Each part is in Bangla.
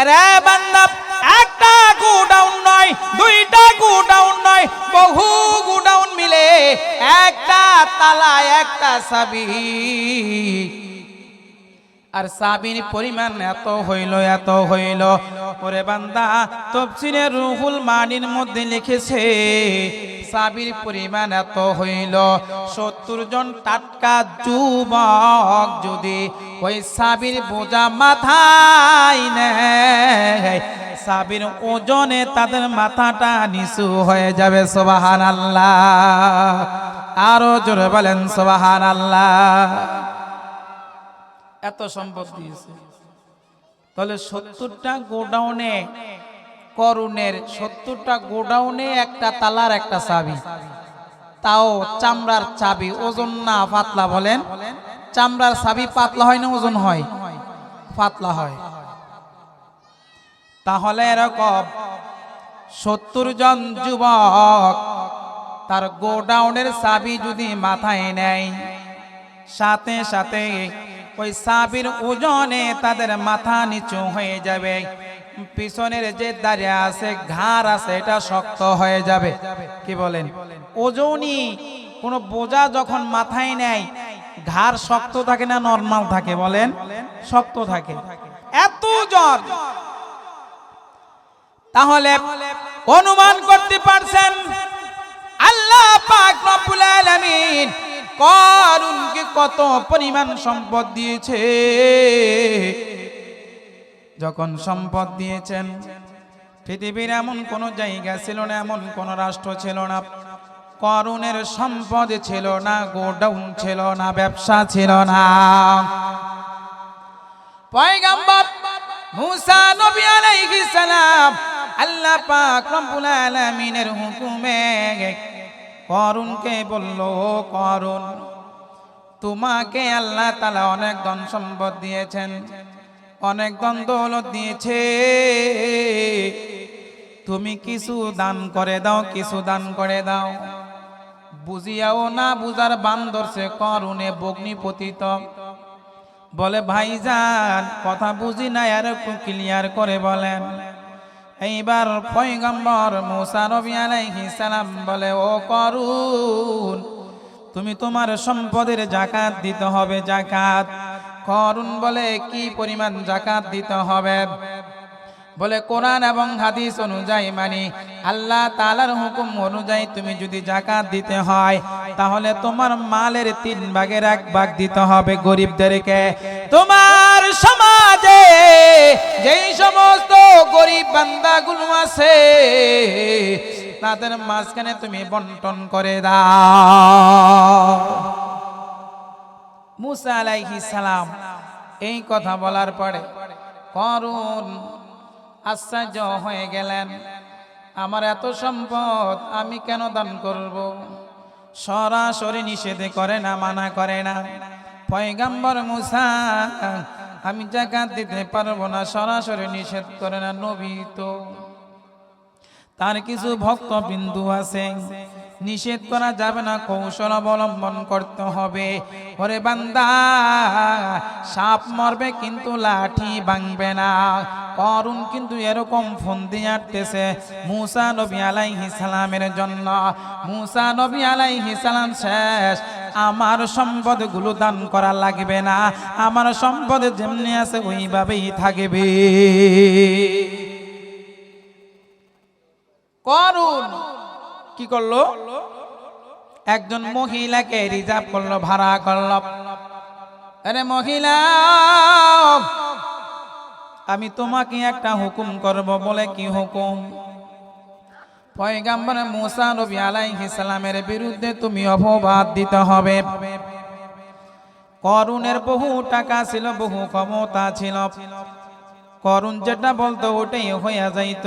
আরে বান্দা, একটা গোডাউন নয়, দুইটা গোডাউন নয়, বহু গোডাউন মিলে একটা তালা, একটা চাবি। আর চাবির পরিমাণ এত হইল, এত হইল। ওরে বান্দা, তাফসীরে রুহুল মানির মধ্যে লিখেছে চাবির পরিমাণ এত হইল, 70 জন টাটকা যুবক যদি ওই চাবির বোঝা মাথায় নেয়, চাবির ওজনে তাদের মাথাটা নিচু হয়ে যাবে। সুবহানাল্লাহ, আরো জোরে বলেন সুবহানাল্লাহ। এত সম্পদ দিয়েছে। তাহলে 70টা গোডাউনে, করুণের 70টা গোডাউনে একটা তালার একটা চাবি, তাও চামড়ার চাবি, ওজন না পাতলা। বলেন, চামড়ার চাবি পাতলা হয় না ওজন হয়? পাতলা হয়। তাহলে এরকম 70 জন যুবক তার গোডাউনের চাবি যদি মাথায় নেয়, সাথে সাথে ওই চাবির ওজনে তাদের মাথা নিচু হয়ে যাবে। পিছনের যে দাঁড়িয়ে আছে, ঘাড় আছে, এটা শক্ত হয়ে যাবে। কি বলেন? ওজনই কোনো বোঝা যখন মাথায় নেয়, ঘাড় শক্ত থাকে না নরমাল থাকে? বলেন, শক্ত থাকে। এত জন, তাহলে অনুমান করতে পারছেন আল্লাহ পাক রব্বুল আলামিন করুণকে কত পরিমাণ সম্পদ দিয়েছে। যখন সম্পদ দিয়েছেন, পৃথিবীর এমন কোন জায়গা ছিল না, এমন কোন রাষ্ট্র ছিল না করুণের সম্পদ ছিল না, গোডাউন ছিল না, ব্যবসা ছিল না। পয়গম্বর মুসা নবী আলাইহিস সালাম আল্লাহ পাক রব্বুল আলামিনের হুকুমে করুণকে বলল, করুণ, তোমাকে আল্লাহ তাআলা অনেক ধন সম্পদ দিয়েছেন, অনেক ধন দৌলত দিয়েছে, তুমি কিছু দান করে দাও, কিছু দান করে দাও। বুঝিয়াও না বুঝার বান ধরছে করুণে বগ্নিপতিত। বলে, ভাইজান কথা বুঝি না, আর একটু ক্লিয়ার করে বলেন। এইবার পয়গম্বর মুসা নবী আলাইহিস সালাম বলে, ও করুণ, তুমি তোমার সম্পদের যাকাত দিতে হবে, যাকাত। করুণ বলে, কি পরিমাণ যাকাত দিতে হবে? বলে, কোরআন এবং হাদিস অনুযায়ী, মানে আল্লাহ তাআলার হুকুম অনুযায়ী তুমি যদি যাকাত দিতে হয়, তাহলে তোমার মালের 3 ভাগের 1 ভাগ দিতে হবে গরিবদেরকে। তোমার সমাজে যেই সমস্ত গরিব বান্দাগুলো আছে, তাদের মাঝখানে তুমি বন্টন করে দাও। মুসা আলাইহিস সালাম এই কথা বলার পরে করুণ আশ্চর্য হয়ে গেলেন, আমার এত সম্পদ আমি কেন দান করব? সরাসরি নিষেধ করে না, মানা করে না। পয়গম্বর মুসা, আমি যাকাত দিতে পারবো না, সরাসরি নিষেধ করে না। নবী তো, তার কিছু ভক্তবিন্দু আছে, নিষেধ করা যাবে না, কৌশল অবলম্বন করতে হবে। ওরে বান্দা, সাপ মরবে কিন্তু লাঠি ভাঙবে না। করুণ কিন্তু এরকম ফোন দিয়ে আসতেছে মুসা নবী আলাইহিস সালামের জন্য। মুসা নবী আলাইহিস সালাম শেষ, আমার সম্পদগুলো দান করা লাগবে না, আমার সম্পদ যেমনি আছে ওইভাবেই থাকবে। করুণ কি করলো? একজন মহিলাকে রিজার্ভ করলো, ভাড়া করলো। আরে মহিলা, আমি তোমাকে একটা হুকুম করব। বলে, কি হুকুম? পয়গম্বর মুসা নবী আলাইহিস সালামের বিরুদ্ধে তুমি অপবাদ দিতে হবে। করুণের বহু টাকা ছিল, বহু ক্ষমতা ছিল, করুণ যেটা বলতো ওটাই হইয়া যাইত।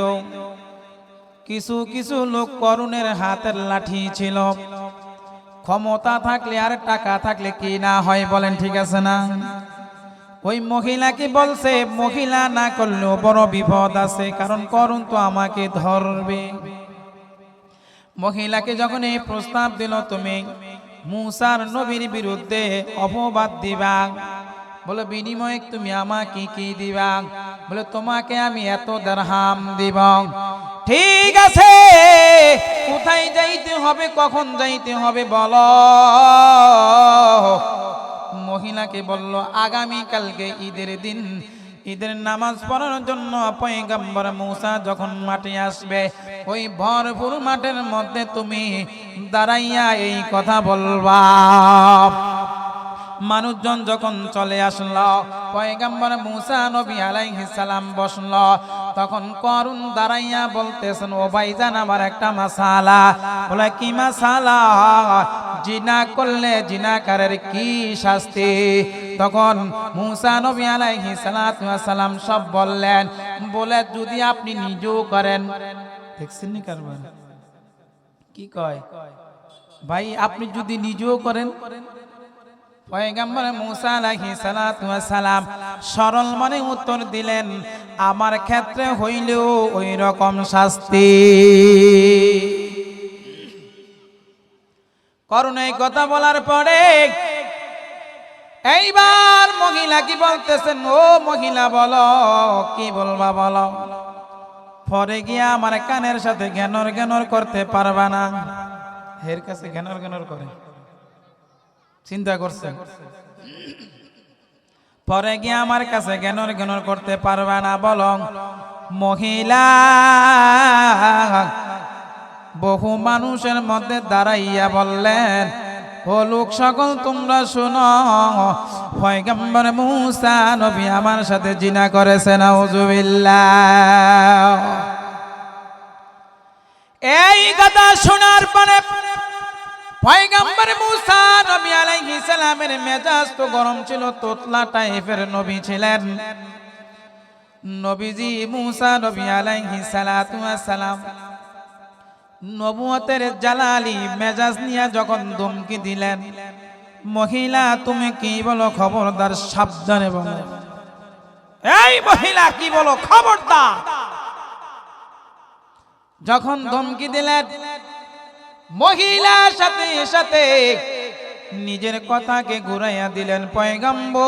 কিছু কিছু লোক করুণের হাতের লাঠি ছিল। ক্ষমতা থাকলে আর টাকা থাকলে কি না হয়? বলেন, ঠিক আছে না? ওই মহিলাকে বলছে, মহিলা না করলেও বড় বিপদ আছে, কারণ করুণ তো আমাকে ধরবে। মহিলাকে যখন এই প্রস্তাব দিল, তুমি মুসার নবীর বিরুদ্ধে অপবাদ দিবা, বলে বিনিময়ে তুমি আমাকে কি দিবা? বলে তোমাকে আমি এত দিরহাম দিব। ঠিক আছে, কোথায় যাইতে হবে, কখন যাইতে হবে বলো। মহিলাকে বলল আগামী কালকে ঈদের দিন, ঈদের নামাজ পড়ার জন্য পয়গম্বর মূসা যখন মাঠে আসবে, ওই ভরপুর মাঠের মধ্যে তুমি দাঁড়াইয়া এই কথা বলবা। মানুষজন যখন চলে আসলো, পয়গম্বর মূসা নবী আলাইহিস সালাম বসলো, তখন করুন দাঁড়াইয়া বলতেছেন, ও ভাইজান আমার একটা মাসালা। বলে কি মাসালা? জিনা করলে জিনাকারের কি শাস্তি? তখন মূসা নবী আলাইহিস সালাম সব বললেন। বলে যদি আপনি নিজেও করেন, দেখছেন নি কারবার কি কয় ভাই, আপনি যদি নিজেও করেন। পয়গম্বর মূসা আলাইহিস সালাম সরল মনে উত্তর দিলেন, আমার ক্ষেত্রে হইলেও ওই রকম শাস্তি। করুন এই কথা বলার পরে এইবার মহিলা কি বলতেছেন, ও মহিলা বলো কি বলবা বলো। পরে গিয়া আমার কানের সাথে ঘ্যানর ঘ্যানর করতে পারবা না। এর কাছে ঘ্যানর ঘ্যানর করে, চিন্তা করছেন? পরে গিয়ে আমার কাছে জ্ঞানর জ্ঞানর করতে পারবে না। বলো মহিলা বহু মানুষের মধ্যে দাঁড়াইয়া বললেন, ও লোক সকল তোমরা শোনো, পয়গম্বর মূসা নবী আমার সাথে জিনা করেছে, নাউজুবিল্লাহ। এই কথা শোনার পরে পয়গম্বর মূসা নবী আলাইহিস সালামের মেজাজ তো গরম ছিল, তোতলা টাইপের নবী ছিলেন। নবীজি মূসা নবী আলাইহিস সালাম নবুয়তের জালালি মেজাজ নিয়ে যখন ধমকি দিলেন, মহিলা তুমি কি বলো, খবরদার সাবধানে বলো। এই মহিলা কি বলো, খবরদার। যখন ধমকি দিলেন, মহিলার সাথে সাথে নিজের কথাকে ঘুরাইয়া দিলেন। পয়গম্বর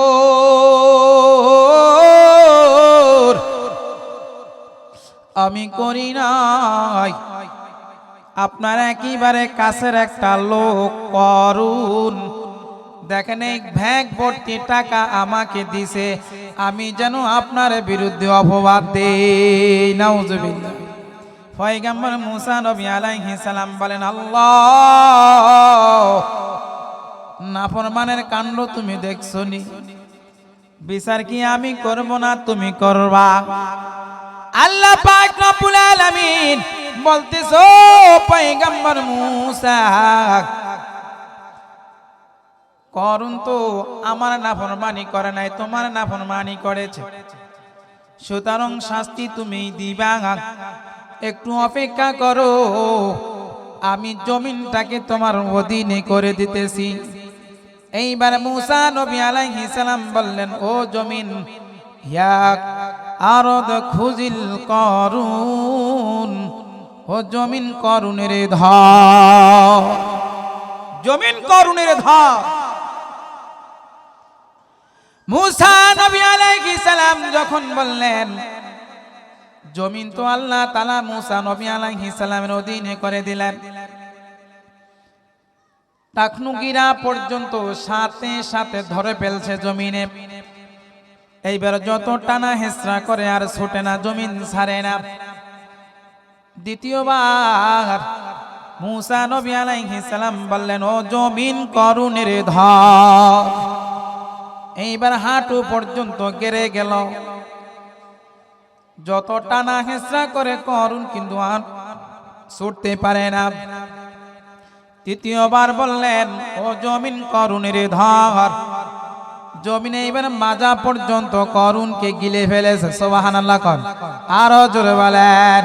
আমি করি নাই, আপনার একেবারে কাছের একটা লোক করুন, দেখেন এই ব্যাগ ভর্তি টাকা আমাকে দিছে, আমি যেন আপনার বিরুদ্ধে অপবাদ দেই। নাউজুবিল্লাহ। পয়গম্বর মূসা নবী আলাইহিস সালাম বলেন, আল্লাহ নাফরমানের কাণ্ড তুমি দেখছো নি, বিচার কি আমি করব না তুমি করবা? আল্লাহ পাক রব্বুল আলামিন বলতেছো, পয়গম্বর মূসা করুন তো আমার নাফরমানি করে নাই, তোমার নাফরমানি করেছে, সুতরাং শাস্তি তুমি দিবা। একটু অপেক্ষা করো, আমি জমিনটাকে তোমার অধীনে করে দিতেছি। এইবার মূসা নবী আলাইহিস সালাম বললেন, ও জমিন, ইয়া আরদ খুজিল করুন, ও জমিন করুনের ধর, জমিন করুনের ধর। মূসা নবী আলাইহিস সালাম যখন বললেন, জমিন তো আল্লাহ তাআলা মূসা নবী আলাইহিস সালামের অধীনে করে দিলেন। টাকনুগিরা পর্যন্ত সাথে সাথে ধরে ফেলছে জমিনে। এইবার যত টানা হেসরা করে আর ছোটে না, জমিন ছাড়ে না। দ্বিতীয়বার মূসা নবী আলাইহিস সালাম বললেন, ও জমিন করুনের ধর। এইবার হাঁটু পর্যন্ত গেড়ে গেল, যত টানা হেসরা করে করুন কিন্তু আর ছুটতে পারে না। তৃতীয়বার বললেন, ও জমিন করুনের ধর। জমিন এইবার মাজা পর্যন্ত করুনকে গিলে ফেলেছে। সুবহানাল্লাহ। কর আরো জোরে বলেন,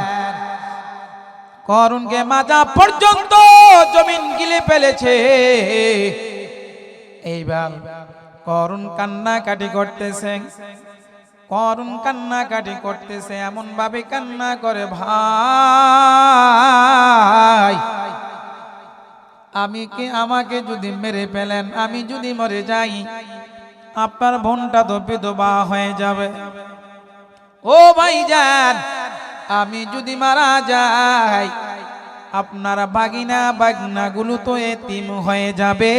করুনকে মাজা পর্যন্ত জমিন গিলে ফেলেছে। এইবার করুন কান্নাকাটি করতেছে, করুন কান্নাকাটি করতেছে, এমন ভাবে কান্না করে, ভাই আমাকে যদি মেরে ফেলেন, আমি যদি মরে যাই, আপনার বোনটা তো বিধবা হয়ে যাবে। ও ভাইজান, আমি যদি মারা যাই আপনার বাগিনা বাগনাগুলো তো এতিম হয়ে যাবে,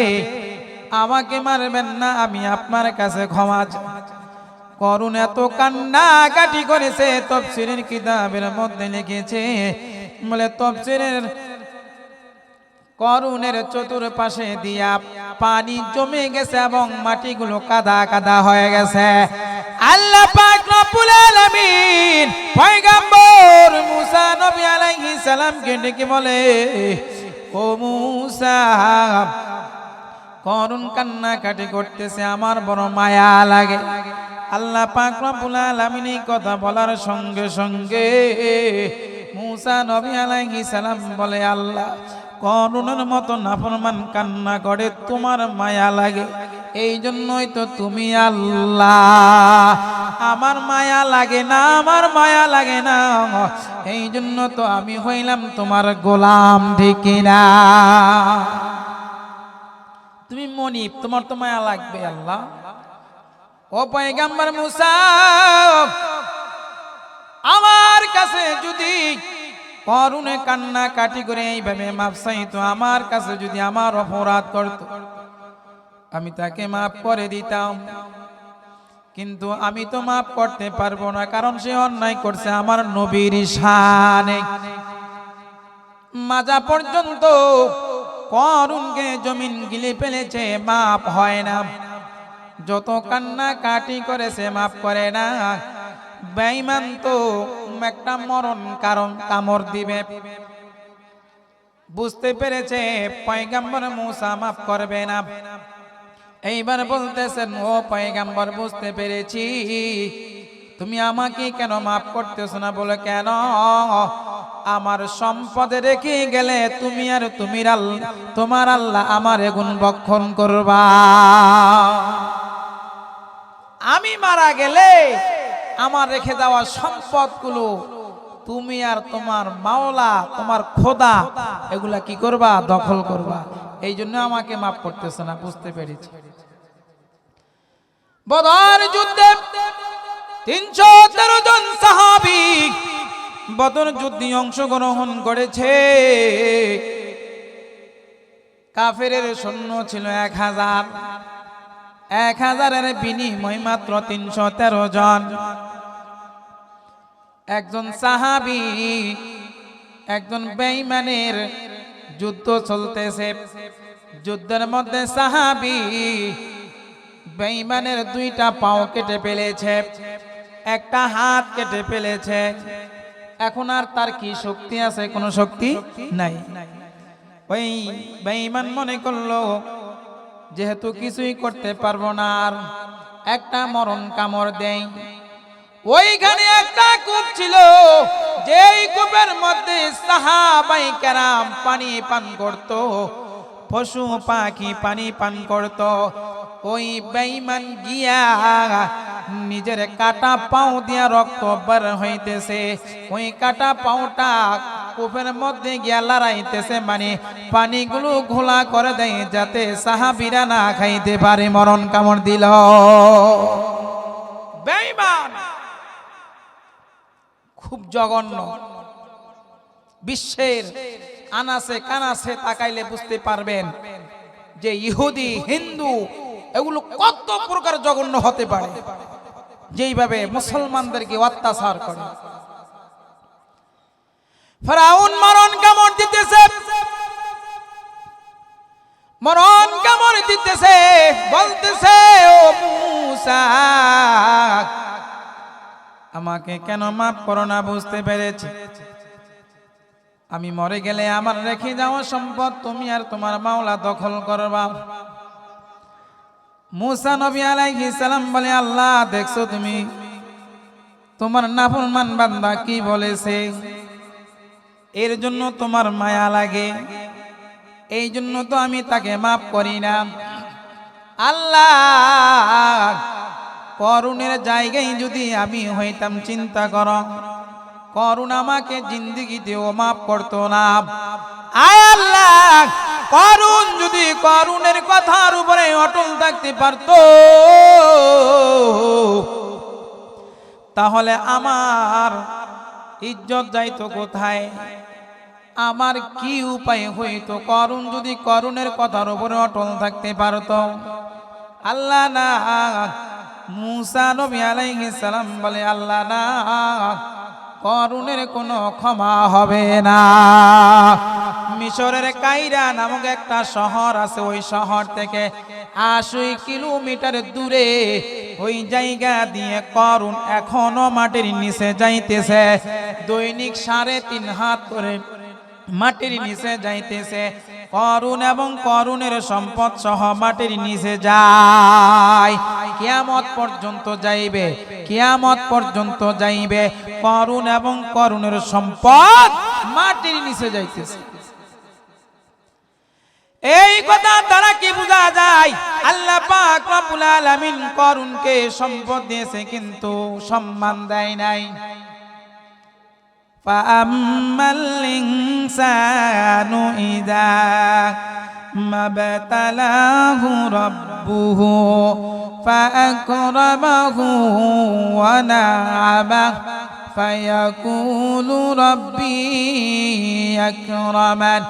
আমাকে মারবেন না, আমি আপনার কাছে ক্ষমা করুন। এত কান্নাকাটি করেছে। তাফসীরের কিতাবের মধ্যে লিখেছে, বলে তাফসীরের করুণের চতুর্পাশে দিয়া পানি জমে গেছে এবং মাটিগুলো কাদা কাদা হয়ে গেছে। আল্লাহ পাক রব্বুল আলামিন পয়গম্বর মুসা নবী আলাইহিস সালামকে ডেকে বলে, ও মুসা, করুণ কান্নাকাটি করতেছে, আমার বড় মায়া লাগে। আল্লাহ পাক রব্বুল আলামিন এই কথা বলার সঙ্গে সঙ্গে মুসা নবী আলাইহিস সালাম বলে, আল্লাহ, করুণের মতো নাফরমান কান্না করে তোমার মায়া লাগে, এই জন্যই তো তুমি আল্লাহ। আমার মায়া লাগে না, আমার মায়া লাগে না, এই জন্য তো আমি হইলাম তোমার গোলাম, ঠিক না? তুমি মনিব, তোমার তো মায়া লাগবে আল্লাহ। ও পয়গম্বর মুসা, আমার কাছে যদি করুণে কান্না কাটি করে এইভাবে মাপ চাইতো, আমার কাছে যদি আমার অপরাধ করত, আমি তাকে মাফ করে দিতাম। কিন্তু আমি তো মাফ করতে পারবো না, কারণ সে অন্যায় করছে আমার নবীর শানে। মাজা পর্যন্ত করুণকে জমিন গিলে ফেলেছে, মাপ হয় না। যত কান্না কাটি করেছে মাপ করে না। বেঈমান তো একটা মরণ কারণ কামড় দিবে, বুঝতে পেরেছে পয়গম্বর মুসা মাফ করবে না। এইবার বলতেছেন, ও পয়গম্বর, বুঝতে পেরেছি, তুমি আমাকে কেন মাফ করতেছো না? বলে, কেন? আমার সম্পদে রেখে গেলে তুমি আর তোমার আল্লাহ আমার গুণ বক্ষণ করবা। আমি মারা গেলে আমার রেখে দেওয়া সম্পদগুলো তুমি আর তোমার মাওলা, তোমার খোদা, এগুলা কি করবা? দখল করবা। এই জন্য আমাকে মাফ করতেছ না। বুঝতে পেরেছি। বদর যুদ্ধে 313 জন সাহাবী বদর যুদ্ধে অংশগ্রহণ করেছে। কাফেরের সৈন্য ছিল 1000, 1000-এর বিনিময় মাত্র 313 জন। একজন সাহাবী, একজন বেঈমানের যুদ্ধ চলতেছে। যুদ্ধের মধ্যে সাহাবী বেঈমানের 2টা পাও কেটে ফেলেছে, একটা হাত কেটে ফেলেছে। এখন আর তার কি শক্তি আছে? কোনো শক্তি নাই। ওই বেঈমান মনে করলো যেহেতু কিছুই করতে পারবো না, আর একটা মরণ কামড় দেই। ওইখানে একটা কূপ ছিল, যেই কূপের মধ্যে সাহাবায়ে কেরাম পানি পান করত, পশু পাখি পানি পান করত। ওই বেঈমান গিয়া নিজের কাটা পাও দিয়া রক্ত বের হইতেছে। ওই কাটা পাওটা কূপের মধ্যে গিয়া লড়াইতেছে, মানে পানিগুলো ঘোলা করে দেয় যাতে সাহাবীরা না খাইতে পারে। মরণ কামড় দিল বেঈমান। খুব জঘন্য। বিশ্বের আনাসে কানাসে তাকাইলে বুঝতে পারবেন যে ইহুদি, হিন্দু এগুলো কত প্রকার জঘন্য হতে পারে, যেইভাবে মুসলমানদেরকে অত্যাচার করে। ফিরআউন মরণ কামড় দিতেছে, মরণ কামড় দিতেছে, বলতেছে, ও মুসা, আমাকে কেন মাফ করো না? বুঝতে পেরেছি, আমি মরে গেলে আমার রেখে যাওয়া সম্পদ তুমি আর তোমার মাওলা দখল করবা। মুসা নবী আলাইহিস সালাম বলে, আল্লাহ দেখছো তুমি তোমার নাফরমান বান্দা কি বলেছে, এর জন্য তোমার মায়া লাগে, এই জন্য তো আমি তাকে মাফ করি না। আল্লাহ, করুণের জায়গায় যদি আমি হইতাম, চিন্তা করো, করুণ আমাকে জিন্দেগিতেও মাফ করতো না। আয় আল্লাহ, করুণ যদি করুণের কথার উপরে অটল থাকতে পারতো, তাহলে আমার ইজ্জত যাইতো কোথায়? আমার কি উপায় হইতো? করুণ যদি করুণের কথার উপরে অটল থাকতে পারতো। আল্লাহ না, মুসা নবী আলাইহিস সালাম বলে আল্লাহ না, করুণের কোনো ক্ষমা হবে না। মিশরের কায়রা নামক একটা শহর আছে, ওই শহর থেকে ৮০ কিলোমিটার দূরে ওই জায়গা দিয়ে করুণ এখনো মাটির নিচে যাইতেছে। দৈনিক ৩.৫ হাত করে মাটির নিচে যাইতেছে। করুণ এবং করুণের সম্পদ সহ মাটির নিচে যায়, কিয়ামত পর্যন্ত যাইবে, কিয়ামত পর্যন্ত যাইবে। করুণ এবং করুণের সম্পদ মাটির নিচে যাইতেছে। এই কথা দ্বারা কি বোঝা যায়? আল্লাহ পাক রব্বুল আলামিন করুণকে সম্পদ দিয়েছে কিন্তু সম্মান দেয় নাই। ফাআম্মাল ইনসানু ইযা মাবতালাহু রাব্বুহু ফাআকরামাহু ওয়া না'আমাহু ফায়াকুলু রাব্বি আকরামান।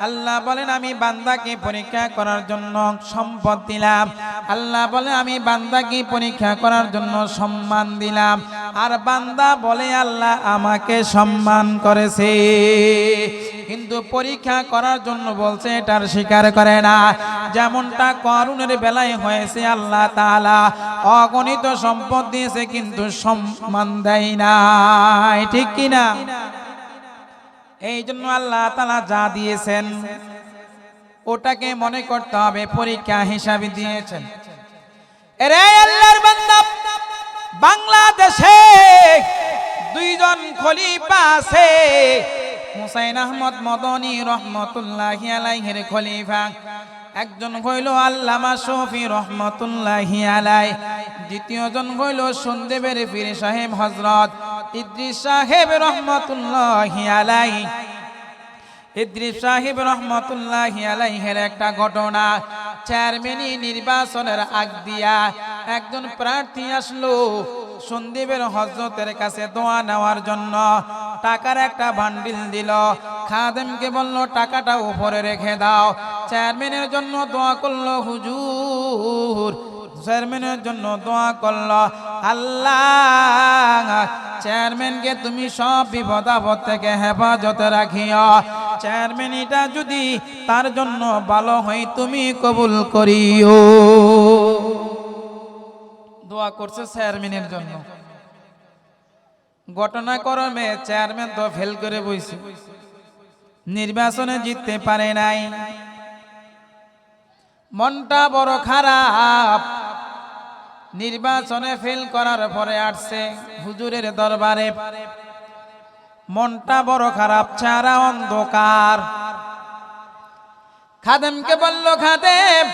আল্লাহ বলেন আমি বান্দাকে পরীক্ষা করার জন্য সম্পদ দিলাম। আল্লাহ বলেন আমি বান্দাকে পরীক্ষা করার জন্য সম্মান দিলাম। আর বান্দা বলে আল্লাহ আমাকে সম্মান করেছে, কিন্তু পরীক্ষা করার জন্য বলছে, এটার স্বীকার করে না। যেমনটা করুণের বেলায় হয়েছে, আল্লাহ তাআলা অগণিত সম্পদ দিয়েছে কিন্তু সম্মান দেয় নাই, ঠিক কিনা? এই জন্য আল্লাহ তাআলা যা দিয়েছেন ওটাকে মনে করতে হবে পরীক্ষা হিসাবে দিয়েছেন। এরে আল্লাহর বান্দা, বাংলাদেশে দুইজন খলিফা আছে। হুসাইন আহমদ মদনী রহমতুল্লাহি আলাইহির খলিফা, একজন হইল আল্লামা শফি রহমতুল্লাহি আলাই, দ্বিতীয় জন হইল সন্দেবের পীর সাহেব হযরত ইদ্রিস সাহেব রহমতুল্লাহি আলাই। ইদ্রিস সাহেব রহমতুল্লাহি আলাইহির একটা ঘটনা, চেয়ারম্যানি নির্বাচনের আগ দিয়া একজন প্রার্থী আসলো সন্দেবের হযরতের কাছে দোয়া নেওয়ার জন্য। টাকার একটা বান্ডিল দিল, খাদেমকে বলল টাকাটা উপরে রেখে দাও। চেয়ারম্যানের জন্য দোয়া করলো হুজুর, চেয়ারম্যানের জন্য দোয়া করলো আল্লাহ চেয়ারম্যানকে তুমি সব বিপদ আপদ থেকে হেফাজতে রাখিও। চেয়ারম্যানিটা যদি তার জন্য ভালো হয় তুমি কবুল করিও। দোয়া করছে চেয়ারম্যানের জন্য। ঘটনাক্রমে চেয়ারম্যান তো ফেল করে বইছে, নির্বাচনে জিততে পারে নাই। মনটা বড় খারাপ। নির্বাচনে ফেল করার পরে আসছে হুজুরের দরবারে। মনটা বড় খারাপ, চেহারা অন্ধকার। খাদেমকে বলল, খাদেম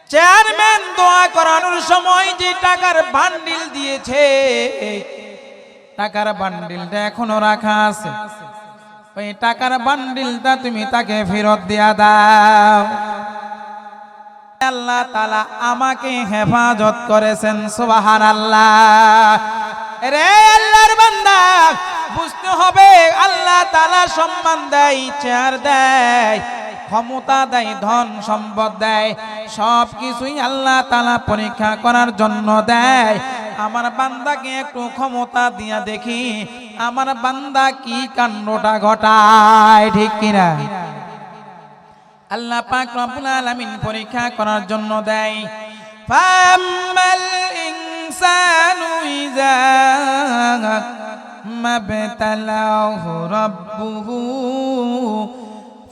চেয়ারম্যান দোয়া করানোর সময় যে টাকার বান্ডিল দিয়েছে, টাকার বান্ডিলটা এখনো রাখা আছে, ওই টাকার বান্ডিলটা তুমি তাকে ফেরত দিয়া দাও। আল্লাহ তাআলা আমাকে হেফাজত করেছেন, সুবহানাল্লাহ। রে আল্লাহর বান্দা, বুঝতে হবে আল্লাহ তাআলা সম্মান দেয়, চেয়ার দেয়, ক্ষমতা দেয়, ধন সম্পদ দেয়, সব কিছুই আল্লাহ তাআলা পরীক্ষা করার জন্য দেয়। আমার বান্দাকে একটু ক্ষমতা দিয়া দেখি আমার বান্দা কি কাণ্ডটা ঘটায়, ঠিক কিনা? আল্লাহ পাক রব্বুল আলামিন পরীক্ষা করার জন্য দেয়। ফাম্মাল ইনসানু ইযা মাবতালাহু রাব্বুহু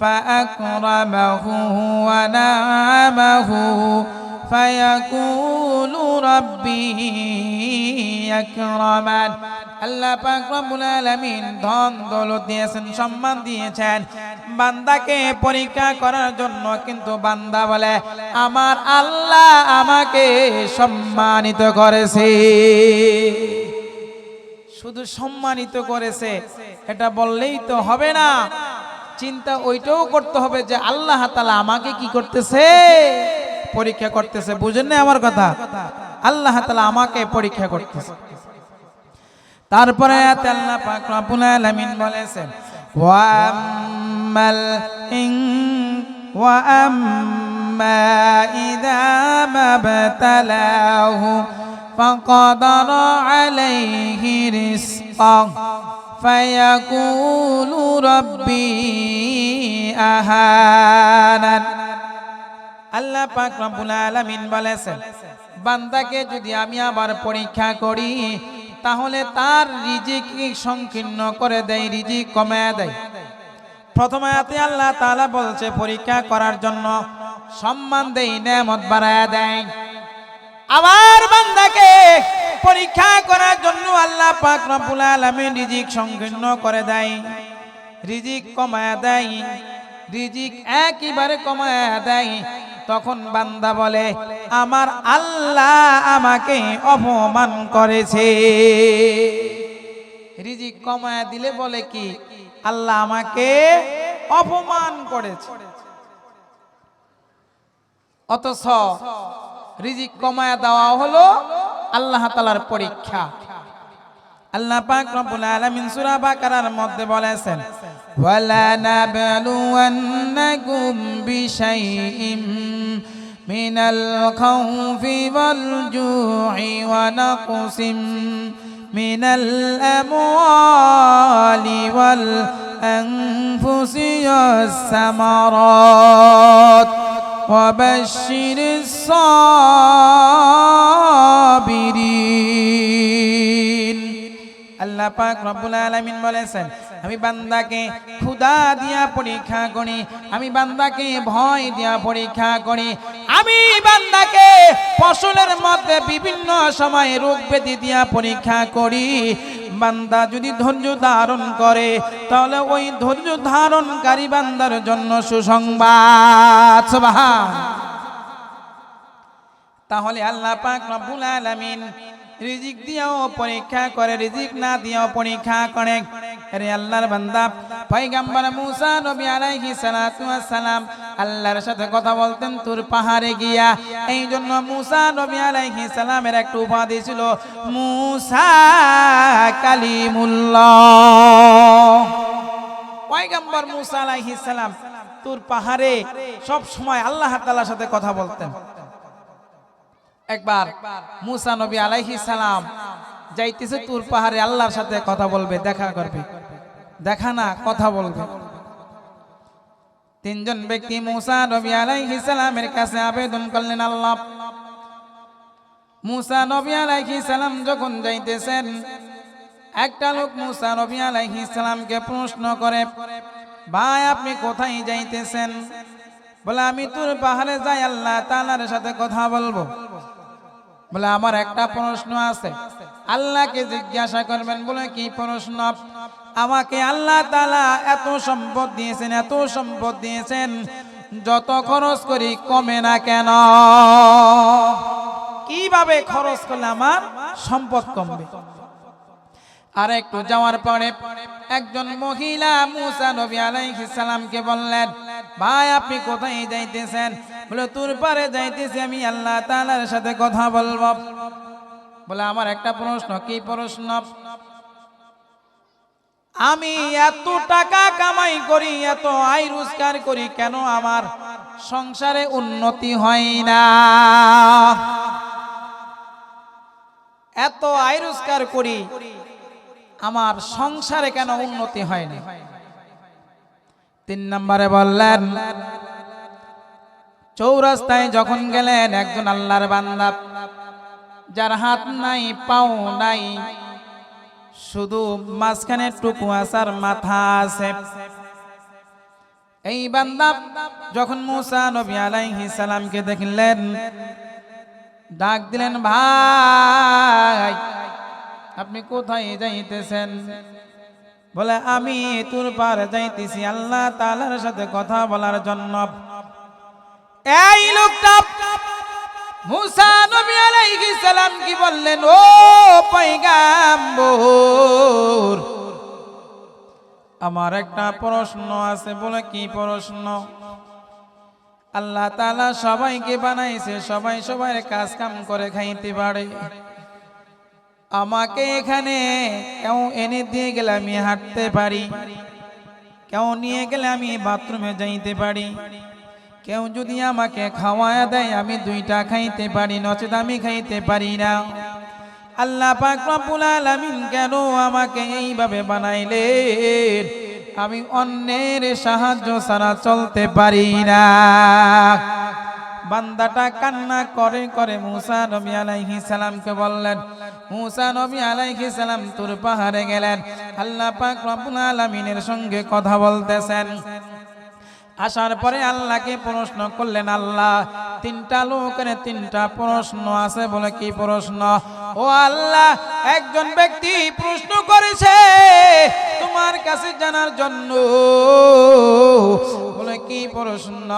ফাআকরামাহু ওয়া না'আমাহু ফায়াকুলু রাব্বি আকরামান। আল্লাহ পাক রব্বুল আলামিন ধন দৌলত দিয়েছেন, সম্মান দিয়েছেন বান্দাকে পরীক্ষা করার জন্য, কিন্তু বান্দা বলে আমার আল্লাহ আমাকে সম্মানিত করেছে। শুধু সম্মানিত করেছে এটা বললেই তো হবে না, চিন্তা ওইটাও করতে হবে যে আল্লাহ তাআলা আমাকে কি করতেছে, পরীক্ষা করতেছে। বুঝেন না আমার কথা? আল্লাহ তাআলা আমাকে পরীক্ষা করতেছে। তারপরে আয়াতে আল্লাহ পাক রব্বুল আলামিন বলেছেন ওয়া আম্মা ইযা মাবতালাহু ফাকাদারা আলাইহি রিজকাহু ফায়াকুলু রাব্বি আহানান। আল্লাহ পাক রব্বুল আলামিন বলেছেন বান্দাকে যদি আমি আবার পরীক্ষা করি তাহলে তার রিজিক সংকীর্ণ করে দেয়, রিজিক কমায় দেয়। প্রথম আয়াতে আল্লাহ তাআলা বলছে পরীক্ষা করার জন্য, সম্মান দেয়, নেয়ামত বাড়ায়া দেয়। আবার বান্দাকে পরীক্ষা করার জন্য আল্লাহ পাক রব্বুল আলামিন রিজিক সংকীর্ণ করে দেয়, রিজিক কমায়া দেয়, রিজিক একেবারে কমায়া দেয়। তখন বান্দা বলে আমার আল্লাহ আমাকে অপমান করেছে। রিজিক কমায়া দিলে বলে কি আল্লাহ আমাকে অপমান করেছে। অথচ রিজিক কমায়া দেওয়া হলো আল্লাহ তাআলার পরীক্ষা। আল্লাহ পাক রব্বুল আলামিন সূরা বাকারার মধ্যে বলেছেন ওয়ালা নাবলুওয়ান্নাকুম বিশাইইম মিনাল খাউফি ওয়াল জু'i ওয়া নাকসিম মিনাল আমওয়ালি ওয়াল আনফুসি ওয়াস সামারাত ওয়া বাশশিরিস সাবিরিন। আল্লাহ পাক রব্বুল আলামিন বলেছেন আমি বান্দাকে ক্ষুধা দিয়া পরীক্ষা করি, আমি বান্দাকে ভয় দিয়া পরীক্ষা করি, আমি বান্দাকে ফসলের মধ্যে বিভিন্ন সময় রোগ ব্যাধি দিয়া পরীক্ষা করি। বান্দা যদি ধৈর্য ধারণ করে তাহলে ওই ধৈর্য ধারণকারী বান্দার জন্য সুসংবাদ। সুবহানাল্লাহ। তাহলে আল্লাহ পাক রব্বুল আলামিন রিজিক দিয়েও পরীক্ষা করে, রিজিক না দিয়েও পরীক্ষা করে। আরে আল্লাহর বান্দা পয়গম্বর মুসা নবী আলাইহিস সালাতু ওয়াস সালাম আল্লাহর সাথে কথা বলতেন তুর পাহাড়ে গিয়া। এই জন্য মুসা নবী আলাইহিস সালামের একটা উপাধি ছিল মুসা কালিমুল্লাহ। পয়গম্বর মুসা আলাইহিস সালাম তুর পাহাড়ে সব সময় আল্লাহ তাআলার সাথে কথা বলতেন। একবার মুসা নবী আলাইহিস সালাম যাইতেছে তুর পাহাড়ে আল্লাহর সাথে কথা বলবে, দেখা করবে, দেখা না কথা বলবে। তিনজন ব্যক্তি মুসা নবী আলাইহিস সালামের কাছে আবেদন করলেন আল্লাহ। মুসা নবী আলাইহিস সালাম যখন যাইতেছেন একটা লোক মুসা নবী আলাইহিস সালামকে প্রশ্ন করে ভাই আপনি কোথায় যাইতেছেন? বলে আমি তুর পাহাড়ে যাই আল্লাহ তাআলার সাথে কথা বলবো। বলে আমার একটা প্রশ্ন আছে, আল্লাহকে জিজ্ঞাসা করবেন। বলে কি প্রশ্ন? আমাকে আল্লাহ তাআলা এত সম্পদ দিয়েছেন, এত সম্পদ দিয়েছেন, যত খরচ করি কমে না কেন? কিভাবে খরচ করলে আমার সম্পদ কমবে? আর একটু যাওয়ার পরে একজন মহিলা মুসা নবী আলাইহিস সালামকে বললেন ভাই আপনি কোথায় যাইতেছেন? বলে তুর পারে যাইতেছি, আমি আল্লাহ তাআলার সাথে কথা বলবো। বলে আমার একটা প্রশ্ন। কি প্রশ্ন? আমি এত টাকা কামাই করি, এত আয় রোজগার করি, কেন আমার সংসারে উন্নতি হয় না? এত আয় রোজগার করি, আমার সংসারে কেন উন্নতি হয় না? 3 নম্বরে বললেন চৌরাস্তায় যখন গেলেন একজন আল্লাহর বান্দা যার হাত নাই পাও নাই, শুধু মাঝখানে টুকু আসার মাথা আছে। এই বান্দা যখন মুসা নবী আলাইহিস সালামকে দেখলেন ডাক দিলেন ভাই আপনি কোথায় যাইতেছেন? বলে আমি তুর পারে যাইতেছি আল্লাহ তাআলার সাথে কথা বলার জন্য। এই লোকটা মুসা নবী আলাইহিস সালাম কি বললেন, ও পয়গম্বর আমার একটা প্রশ্ন আছে। বলে কি প্রশ্ন? আল্লাহ তাআলা সবাইকে বানাইছে, সবাই সবার কাজ কাম করে খাইতে পারে, আমাকে এখানে কেউ এনে দিয়ে গেলে আমি হাঁটতে পারি, কেউ নিয়ে গেলে আমি বাথরুমে যাইতে পারি, কেউ যদি আমাকে খাওয়ায়া দেয় আমি দুইটা খাইতে পারি, নচেত আমি খাইতে পারি না। আল্লাহ পাক রব্বুল আলামিন কেন আমাকে এইভাবে বানাইলেন? আমি অন্যের সাহায্য ছাড়া চলতে পারি না। বান্দাটা কান্না করে করে মুসা নবী আলাইহিস সালামকে বললেন, মুসা নবী আলাইহিস সালাম তুর পাহাড়ে গেলেন, আল্লাহ পাক রব্বুল আলামিনের সঙ্গে কথা বলতেছেন। আসার পরে আল্লাহকে প্রশ্ন করলেন, আল্লাহ তিনটা লোকের তিনটা প্রশ্ন আছে, বলে কি প্রশ্ন? ও আল্লাহ, একজন ব্যক্তি প্রশ্ন করেছে তোমার কাছে জানার জন্য, বলে কি প্রশ্ন?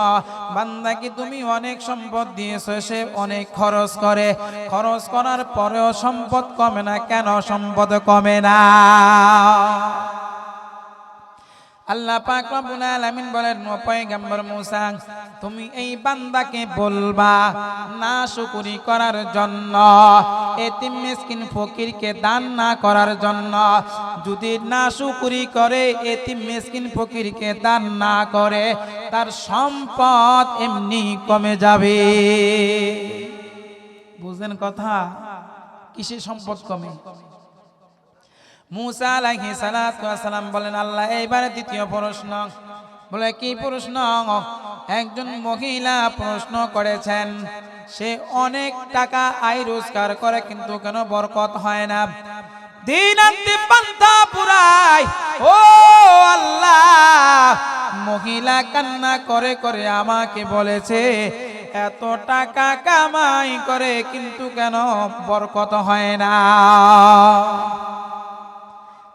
বান্দা কি তুমি অনেক সম্পদ দিয়েছো, সে অনেক খরচ করে, খরচ করার পরেও সম্পদ কমে না, কেন সম্পদ কমে না? আল্লাহ পাক রব্বুল আলামিন বলেন, ও পয়গম্বর মুসা, তুমি এই বান্দাকে বলবা না শুকরি করার জন্য, এতিম মিসকিন ফকিরকে দান না করার জন্য। যদি না শুকরি করে, এতিম মিসকিন ফকিরকে দান না করে, তার সম্পদ এমনি কমে যাবে। বুঝলেন কথা? কিসে সম্পদ কমে? মুসা আলাইহিস সালাতু ওয়াস সালাম বলেন, আল্লাহ এইবারে দ্বিতীয় প্রশ্ন। বলে কি প্রশ্ন? একজন মহিলা প্রশ্ন করেছেন, সে অনেক টাকা আয় রোজগার করে কিন্তু কেন বরকত হয় না? দিন আনতে পান্তা পুরাই, ও আল্লাহ, মহিলা কান্না করে করে আমাকে বলেছে এত টাকা কামাই করে কিন্তু কেন বরকত হয় না?